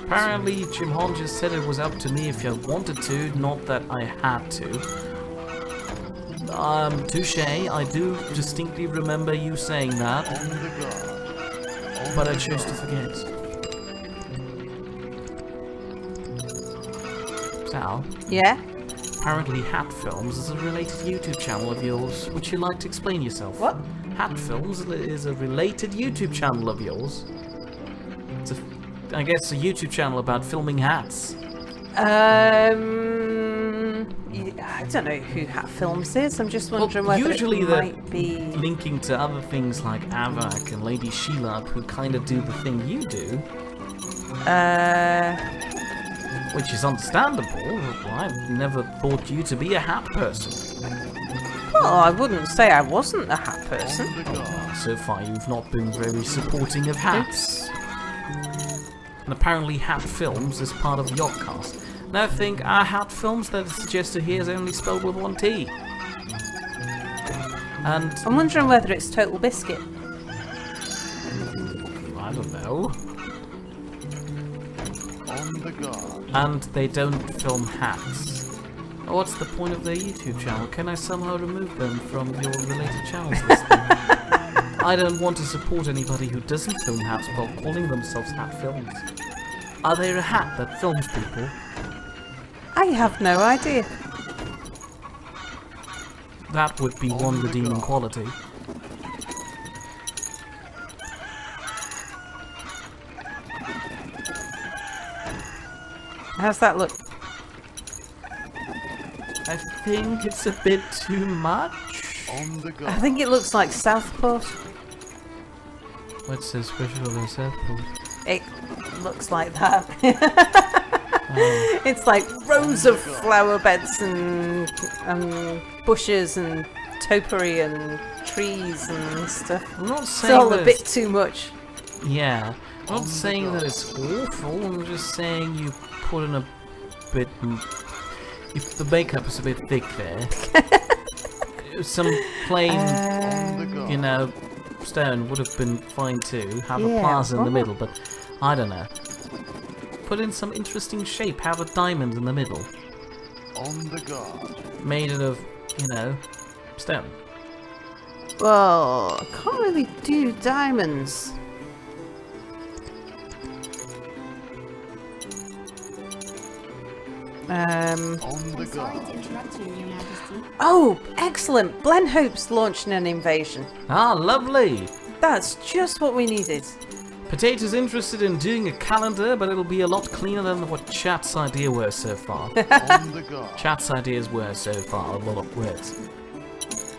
Apparently, Jim Hon just said it was up to me if I wanted to, not that I had to. Touche, I do distinctly remember you saying that, On the guard. but I chose to forget. Sal, Yeah? apparently Hat Films is a related YouTube channel of yours. Would you like to explain yourself? What? Hat Films is a related YouTube channel of yours. It's I guess a YouTube channel about filming hats. I don't know who Hat Films is. I'm just wondering whether usually it they're might be. linking to other things like Avak and Lady Sheila, who kind of do the thing you do, which is understandable. I never thought you to be a hat person. Well, I wouldn't say I wasn't a hat person. On the guard. So far, you've not been very supporting of hats. And apparently Hat Films is part of Yachtcast. Now think, are Hat Films that is suggested here is only spelled with one T? And I'm wondering whether it's Total Biscuit. I don't know. On the guard. And they don't film hats. What's the point of their YouTube channel? Can I somehow remove them from your related channels list? I don't want to support anybody who doesn't film hats while calling themselves Hat Films. Are they a hat that films people? I have no idea. That would be one redeeming quality. How's that look? think it's a bit too much. On the I guard. think it looks like Southport. What's so special about Southport? It looks like that. Oh, It's like rows of flower beds and bushes and topiary and trees and stuff. I'm not It's saying all that a bit too much. Yeah, I'm On not the saying that guard. it's awful. I'm just saying you put in a bit. If the makeup is a bit thick there. Some plain, On the guard. you know, stone would have been fine too. Have a Yeah, plaza in the well- middle, but I don't know. Put in some interesting shape. Have a diamond in the middle, On the guard. made out of, you know, stone. Well, I can't really do diamonds. On the I'm sorry guard. to interrupt you, Your Majesty. Oh, excellent! Blenhope's launching an invasion. Ah, lovely. That's just what we needed. Potato's interested in doing a calendar, but it'll be a lot cleaner than what Chat's idea were so far. On the guard. Chat's ideas were so far a lot of words.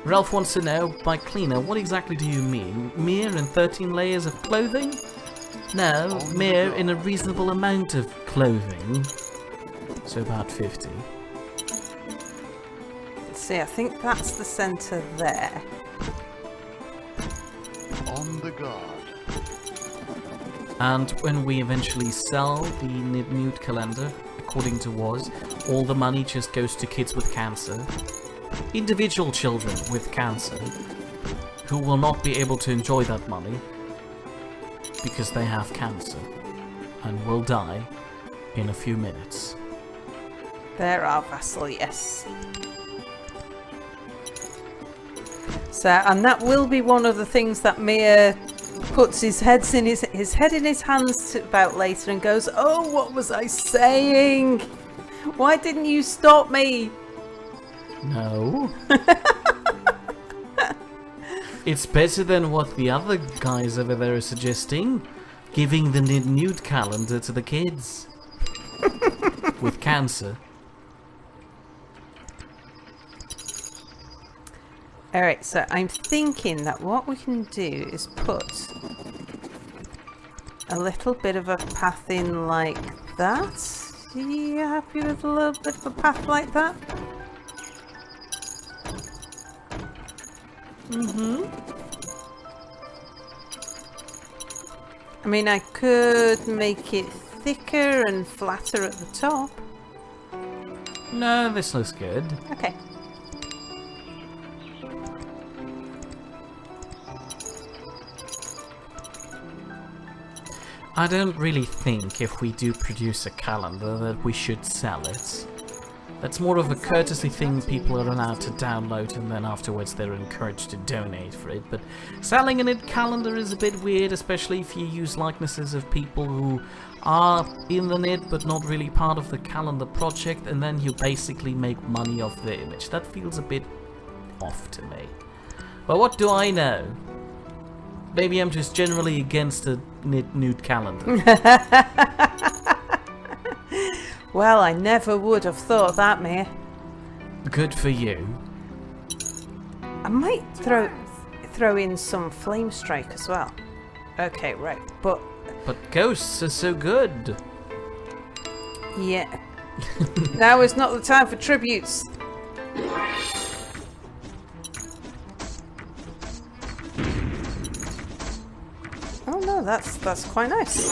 Ralph wants to know, by cleaner, what exactly do you mean? Mere in 13 layers of clothing? No, mere in a reasonable amount of clothing. So about 50. See, I think that's the centre there. On the guard. And when we eventually sell the Nidd nude calendar, according to Woz, all the money just goes to kids with cancer. Individual children with cancer, who will not be able to enjoy that money because they have cancer and will die in a few minutes. There are vassal, yes. So, and that will be one of the things that Mia puts his head in his hands about later and goes, "Oh, what was I saying? Why didn't you stop me?" No. It's better than what the other guys over there are suggesting. Giving the Nidd nude calendar to the kids. With cancer. Alright, so I'm thinking that what we can do is put a little bit of a path in like that. Are you happy with a little bit of a path like that? I mean, I could make it thicker and flatter at the top. No, this looks good. Okay. I don't really think if we do produce a calendar that we should sell it. That's more of a courtesy thing people are allowed to download and then afterwards they're encouraged to donate for it. But selling a Nidd calendar is a bit weird, especially if you use likenesses of people who are in the Nidd but not really part of the calendar project, and then you basically make money off the image. That feels a bit off to me. But what do I know? Maybe I'm just generally against a Nidd nude calendar. Well, I never would have thought that, Mia. Good for you. I might throw in some flame strike as well. Okay, right, but But ghosts are so good. yeah. Now is not the time for tributes. Oh no, that's quite nice.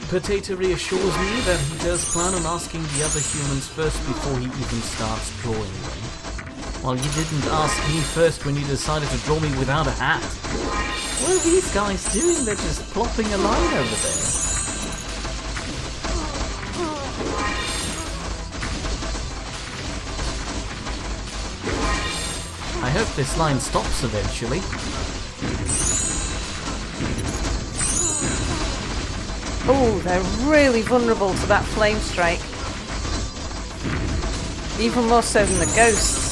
Potato reassures me that he does plan on asking the other humans first before he even starts drawing them. Well, you didn't ask me first when you decided to draw me without a hat. What are these guys doing? They're just plopping a line over there. I hope this line stops eventually. Oh, they're really vulnerable to that flame strike. Even more so than the ghosts.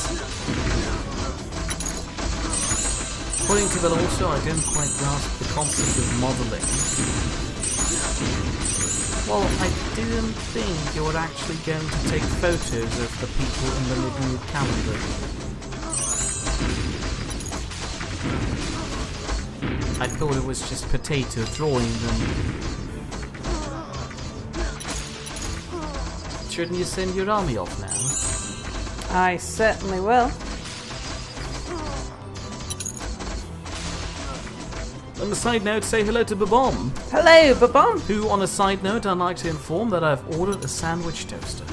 According to that also, I don't quite grasp the concept of modelling. Well, I didn't think you were actually going to take photos of the people in the Nidd calendar. I thought it was just Potato drawing them. Shouldn't you send your army off now? I certainly will. On a side note, say hello to Babom, Hello, Babom. who, on a side note, I'd like to inform that I've ordered a sandwich toaster.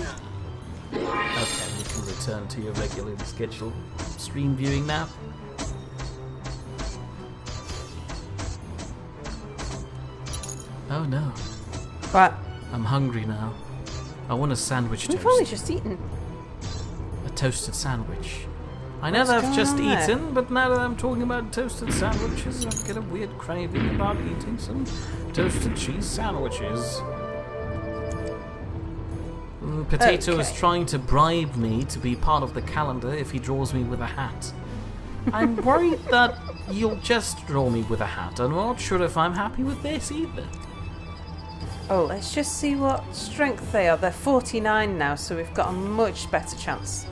Okay, you can return to your regularly scheduled stream viewing now. Oh no, What? I'm hungry now. I want a sandwich We've only toast. just eaten. A toasted sandwich. I know What's that I've going just on there? eaten, but now that I'm talking about toasted sandwiches, I get a weird craving about eating some toasted cheese sandwiches. Potato is Okay. trying to bribe me to be part of the calendar if he draws me with a hat. I'm worried that you'll just draw me with a hat. I'm not sure if I'm happy with this either. Oh, let's just see what strength they are. They're 49 now, so we've got a much better chance.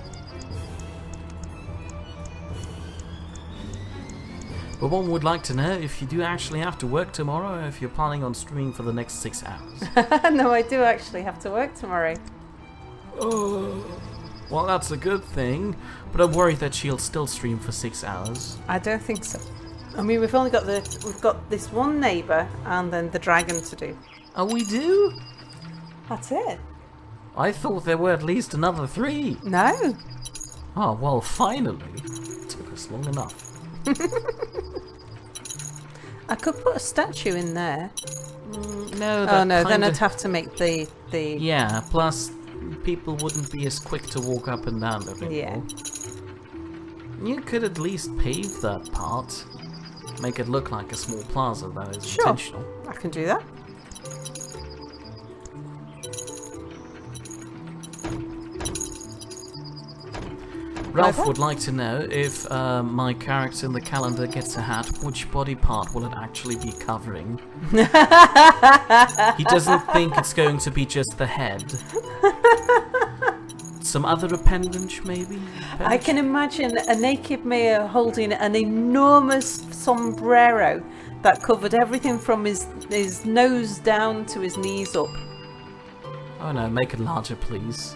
But one would like to know if you do actually have to work tomorrow or if you're planning on streaming for the next 6 hours. No, I do actually have to work tomorrow. Oh, well, that's a good thing, but I'm worried that she'll still stream for 6 hours. I don't think so. I mean, we've got this one neighbour and then the dragon to do. Oh, we do? That's it. I thought there were at least another 3. No. Oh, well, finally. Took us long enough. I could put a statue in there. No, Oh no, then kinda- I'd have to make the Yeah, plus people wouldn't be as quick to walk up and down there anymore. Yeah. You could at least pave that part. Make it look like a small plaza that is Sure. intentional. I can do that. Ralph Okay. would like to know if my character in the calendar gets a hat, which body part will it actually be covering? He doesn't think it's going to be just the head. Some other appendage, maybe? I can imagine a naked mayor holding an enormous sombrero that covered everything from his nose down to his knees up. Oh no, make it larger, please.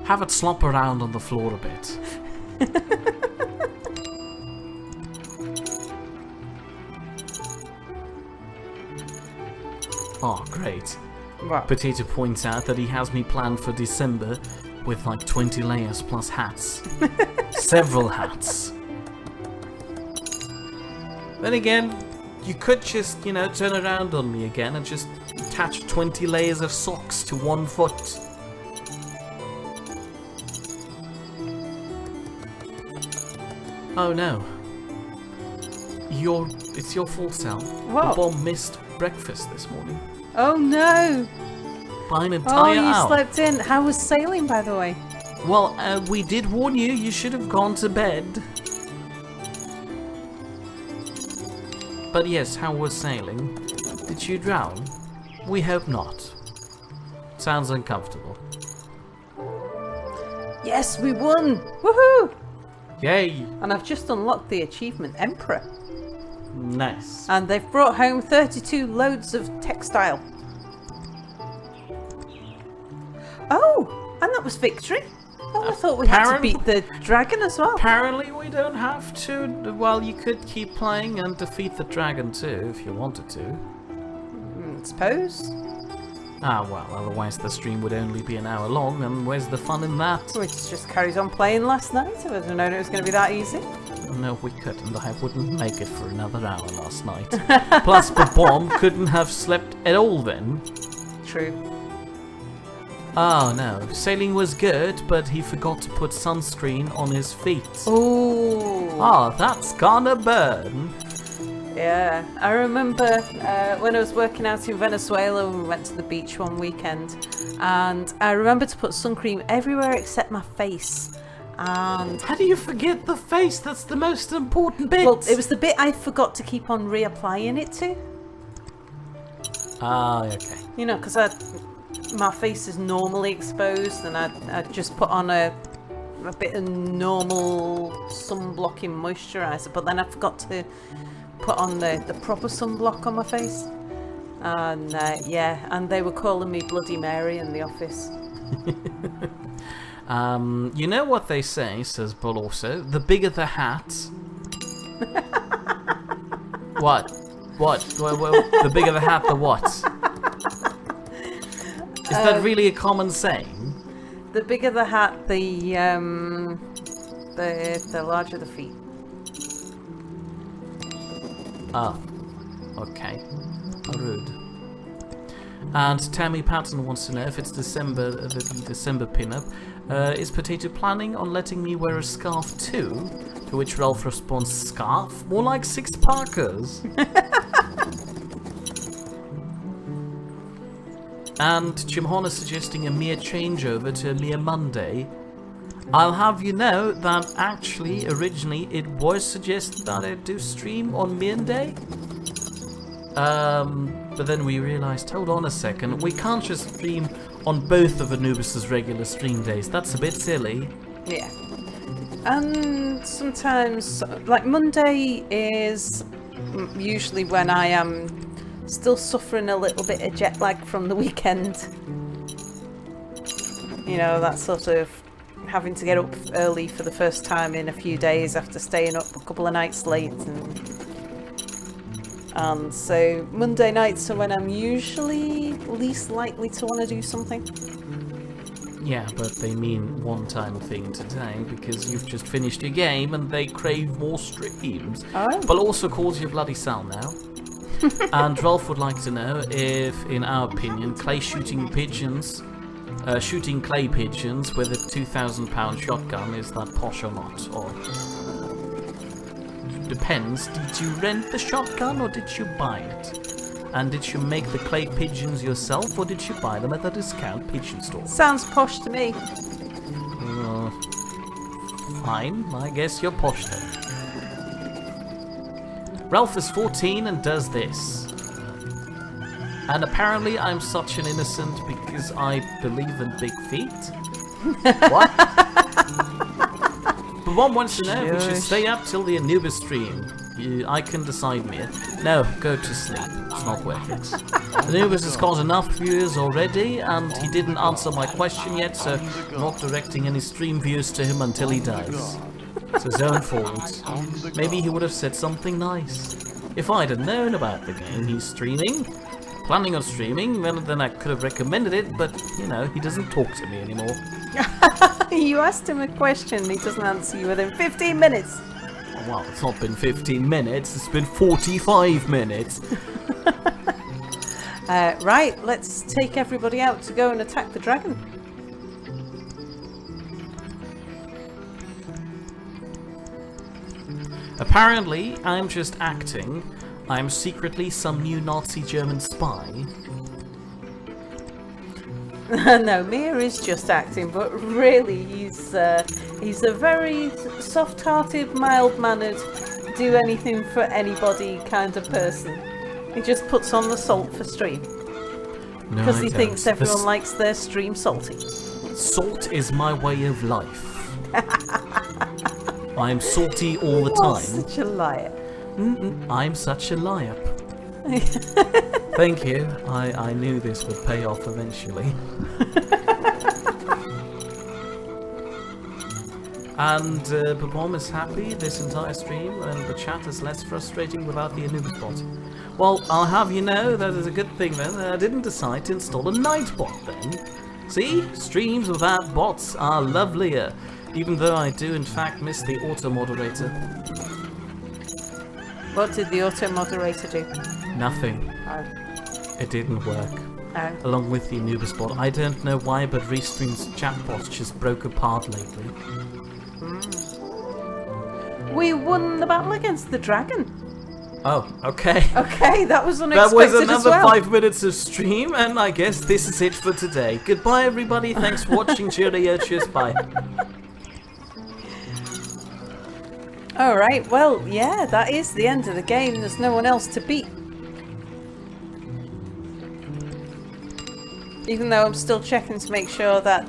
Have it slop around on the floor a bit. Oh, great. Wow. Potato points out that he has me planned for December with like 20 layers plus hats. Several hats. Then again, you could just, turn around on me again and just attach 20 layers of socks to 1 foot. Oh no. It's your fault, Sal. What? The bomb missed breakfast this morning. Oh no! By an Oh, entire you hour. slept in. How was sailing, by the way? Well, we did warn you. You should have gone to bed. But yes, how was sailing? Did you drown? We hope not. Sounds uncomfortable. Yes, we won! Woohoo! Yay! And I've just unlocked the achievement Emperor. Nice. And they've brought home 32 loads of textile. Oh! And that was victory. Oh, I thought we had to Apparently- beat the dragon as well. Apparently we don't have to. Well, you could keep playing and defeat the dragon too, if you wanted to. Suppose. Ah, well, otherwise the stream would only be an hour long, and where's the fun in that? We just carried on playing last night. I didn't know it was going to be that easy. No, we couldn't. I wouldn't make it for another hour last night. Plus, the bomb couldn't have slept at all then. True. Oh no, sailing was good, but he forgot to put sunscreen on his feet. Ooh. Oh, that's gonna burn. Yeah, I remember when I was working out in Venezuela, we went to the beach one weekend, and I remember to put sun cream everywhere except my face. And How do you forget the face? That's the most important bit. well, it was the bit I forgot to keep on reapplying it to. Ah, okay. You know, because my face is normally exposed, and I just put on a bit of normal sun-blocking moisturiser, but then I forgot to put on the proper sunblock on my face. And yeah, and they were calling me Bloody Mary in the office. You know what they say, says Bull also, the bigger the hat... What? Well, the bigger the hat, the what? Is that really a common saying? The bigger the hat, the larger the feet. Oh, okay. How rude. And Tammy Patton wants to know if it's December, the December pinup. Is Potato planning on letting me wear a scarf too? To which Ralph responds, scarf? More like 6 Parkers. And Jim Horner suggesting a mere changeover to a mere Monday. I'll have you know that actually, originally, it was suggested that I do stream on Monday. But then we realised, hold on a second, we can't just stream on both of Anubis's regular stream days. That's a bit silly. Yeah. And sometimes, like Monday is usually when I am still suffering a little bit of jet lag from the weekend. You know, that sort of having to get up early for the first time in a few days after staying up a couple of nights late. And so Monday nights are when I'm usually least likely to want to do something. Yeah, but they mean one-time thing today because you've just finished your game and they crave more streams. Oh. But also calls you bloody Sal now. And Rolf would like to know if, in our opinion, shooting clay pigeons with a £2,000 shotgun is that posh or not, or depends. Did you rent the shotgun or did you buy it? And did you make the clay pigeons yourself or did you buy them at the discount pigeon store? Sounds posh to me. Fine, I guess you're posh then. Ralph is 14 and does this. And apparently I'm such an innocent because I believe in big feet. What? But one wants to know if we should stay up till the Anubis stream. I can decide, Mia. No, go to sleep. It's not worth it. Anubis has got enough viewers already, and he didn't answer my question yet, so I'm not directing any stream views to him until he does. It's his own fault. Maybe he would have said something nice. If I'd have known about the game he's planning on streaming, then I could have recommended it, but, you know, he doesn't talk to me anymore. You asked him a question and he doesn't answer you within 15 minutes. Well, it's not been 15 minutes, it's been 45 minutes. Right, let's take everybody out to go and attack the dragon. Apparently, I'm just acting. I'm secretly some new Nazi German spy. No, Mia is just acting, but really he's a very soft-hearted, mild-mannered, do anything for anybody kind of person. He just puts on the salt for stream. Because he thinks everyone likes their stream salty. Salt is my way of life. I'm salty all the time. Such a liar. I'm such a liar. Thank you. I knew this would pay off eventually. And Babom is happy this entire stream, and the chat is less frustrating without the Anubis bot. Well, I'll have you know that is a good thing then that I didn't decide to install a night bot then. See? Streams without bots are lovelier, even though I do in fact miss the auto-moderator. What did the auto-moderator do? Nothing. Oh. It didn't work. Oh. Along with the Anubis bot. I don't know why, but Restream's chatbot just broke apart lately. We won the battle against the dragon. Oh, okay. Okay, that was unexpected. That was another as well. 5 minutes of stream, and I guess this is it for today. Goodbye, everybody. Thanks for watching. Cheerio. Cheers. Bye. Alright, well, yeah, that is the end of the game. There's no one else to beat. Even though I'm still checking to make sure that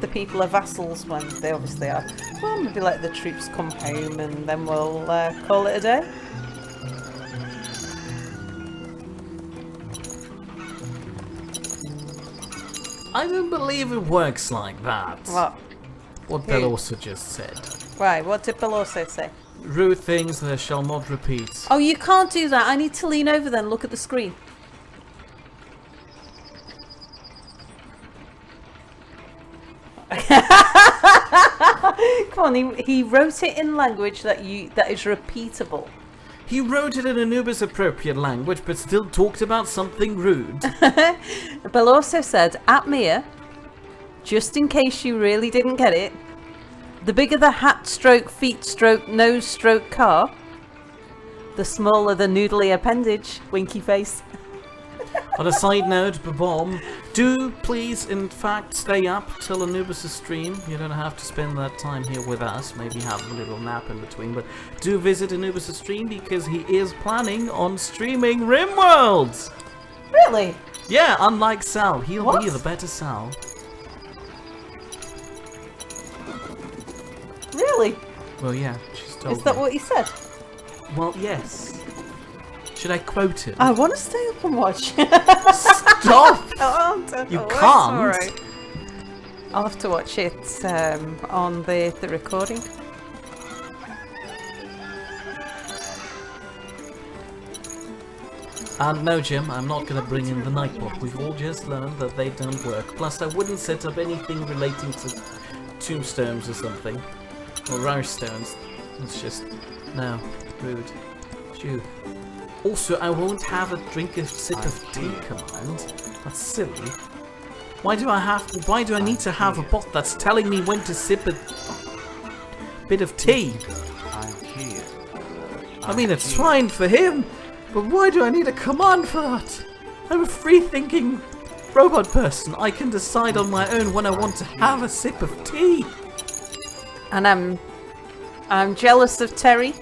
the people are vassals when they obviously are. Well, maybe let the troops come home and then we'll call it a day. I don't believe it works like that. What? What Bell also just said. Right, what did Bill also say? Rude things they shall not repeat. Oh, you can't do that. I need to lean over then, look at the screen. Come on, he wrote it in language that is repeatable. He wrote it in Anubis appropriate language, but still talked about something rude. Bill also said, at Mia, just in case you really didn't get it, the bigger the hat stroke, feet stroke, nose stroke car, the smaller the noodly appendage, winky face. On a side note, Babom, do please, in fact, stay up till Anubis' stream. You don't have to spend that time here with us. Maybe have a little nap in between. But do visit Anubis' stream because he is planning on streaming RimWorld. Really? Yeah, unlike Sal. He'll What? be the better Sal. Really? Well, yeah, she's told Is that me. what he said? Well, yes. Should I quote him? I want to stay up and watch. Stop! You It's can't. alright. I'll have to watch it on the recording. And no, Jim, I'm not going to bring in the Nightbot. We've all just learned that they don't work. Plus, I wouldn't set up anything relating to tombstones or something. Or rare stones. It's just... no. Rude. Shoo. Also, I won't have a drink a sip of tea command. That's silly. Why do I need to have a bot that's telling me when to sip a bit of tea? I'm here. I mean, it's fine for him, but why do I need a command for that? I'm a free-thinking robot person. I can decide on my own when I want to have a sip of tea. And I'm jealous of Terry,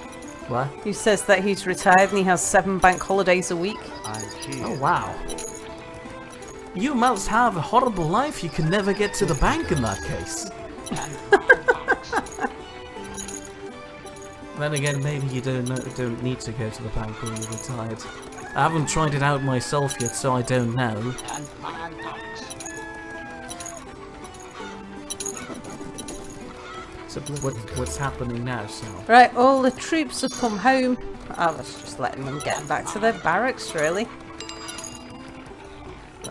What? who says that he's retired and he has 7 bank holidays a week. I'm here. Oh, wow. You must have a horrible life. You can never get to the bank in that case. Then again, maybe you don't need to go to the bank when you're retired. I haven't tried it out myself yet, so I don't know. So what's happening now, Sal? Right, all the troops have come home. I was just letting them get back to their barracks, really.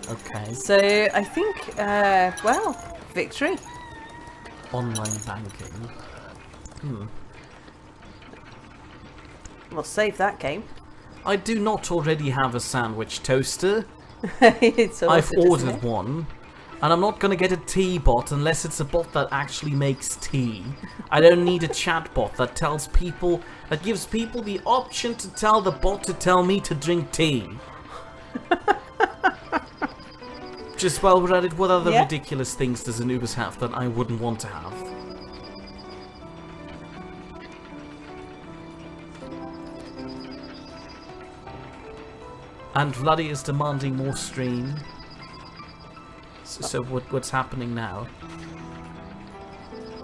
Okay. So I think, well, victory. Online banking. We'll save that game. I do not already have a sandwich toaster. It's I've sorted, isn't ordered it? one. And I'm not going to get a tea bot unless it's a bot that actually makes tea. I don't need a chat bot that tells people, that gives people the option to tell the bot to tell me to drink tea. Just while we're at it, what other Yeah. ridiculous things does Anubis have that I wouldn't want to have? And Vladdy is demanding more stream. So what's happening now?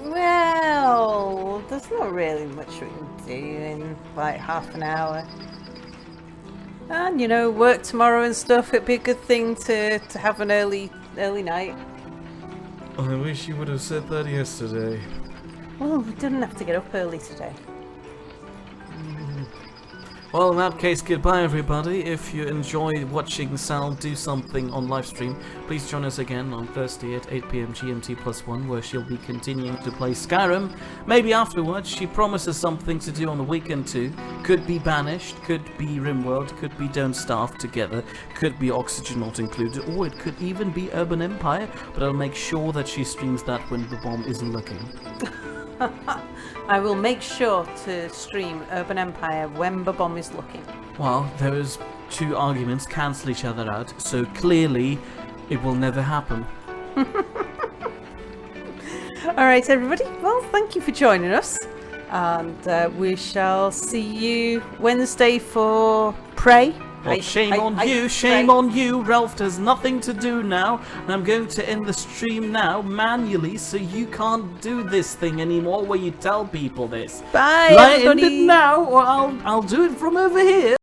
Well, there's not really much we can do in like half an hour. And you know, work tomorrow and stuff. It'd be a good thing to have an early night. I wish you would have said that yesterday. Well, we didn't have to get up early today. Well, in that case, goodbye everybody. If you enjoy watching Sal do something on livestream, please join us again on Thursday at 8 PM GMT +1, where she'll be continuing to play Skyrim. Maybe afterwards, she promises something to do on the weekend too. Could be Banished, could be RimWorld, could be Don't Starve Together, could be Oxygen Not Included, or it could even be Urban Empire, but I'll make sure that she streams that when the bomb isn't looking. I will make sure to stream Urban Empire when Babom is looking. Well, those two arguments cancel each other out, so clearly it will never happen. Alright everybody, well thank you for joining us. And we shall see you Wednesday for Prey. Well, shame on you. Ralph has nothing to do now, and I'm going to end the stream now manually, so you can't do this thing anymore where you tell people this. Bye, Like, end everybody. it now, or I'll do it from over here.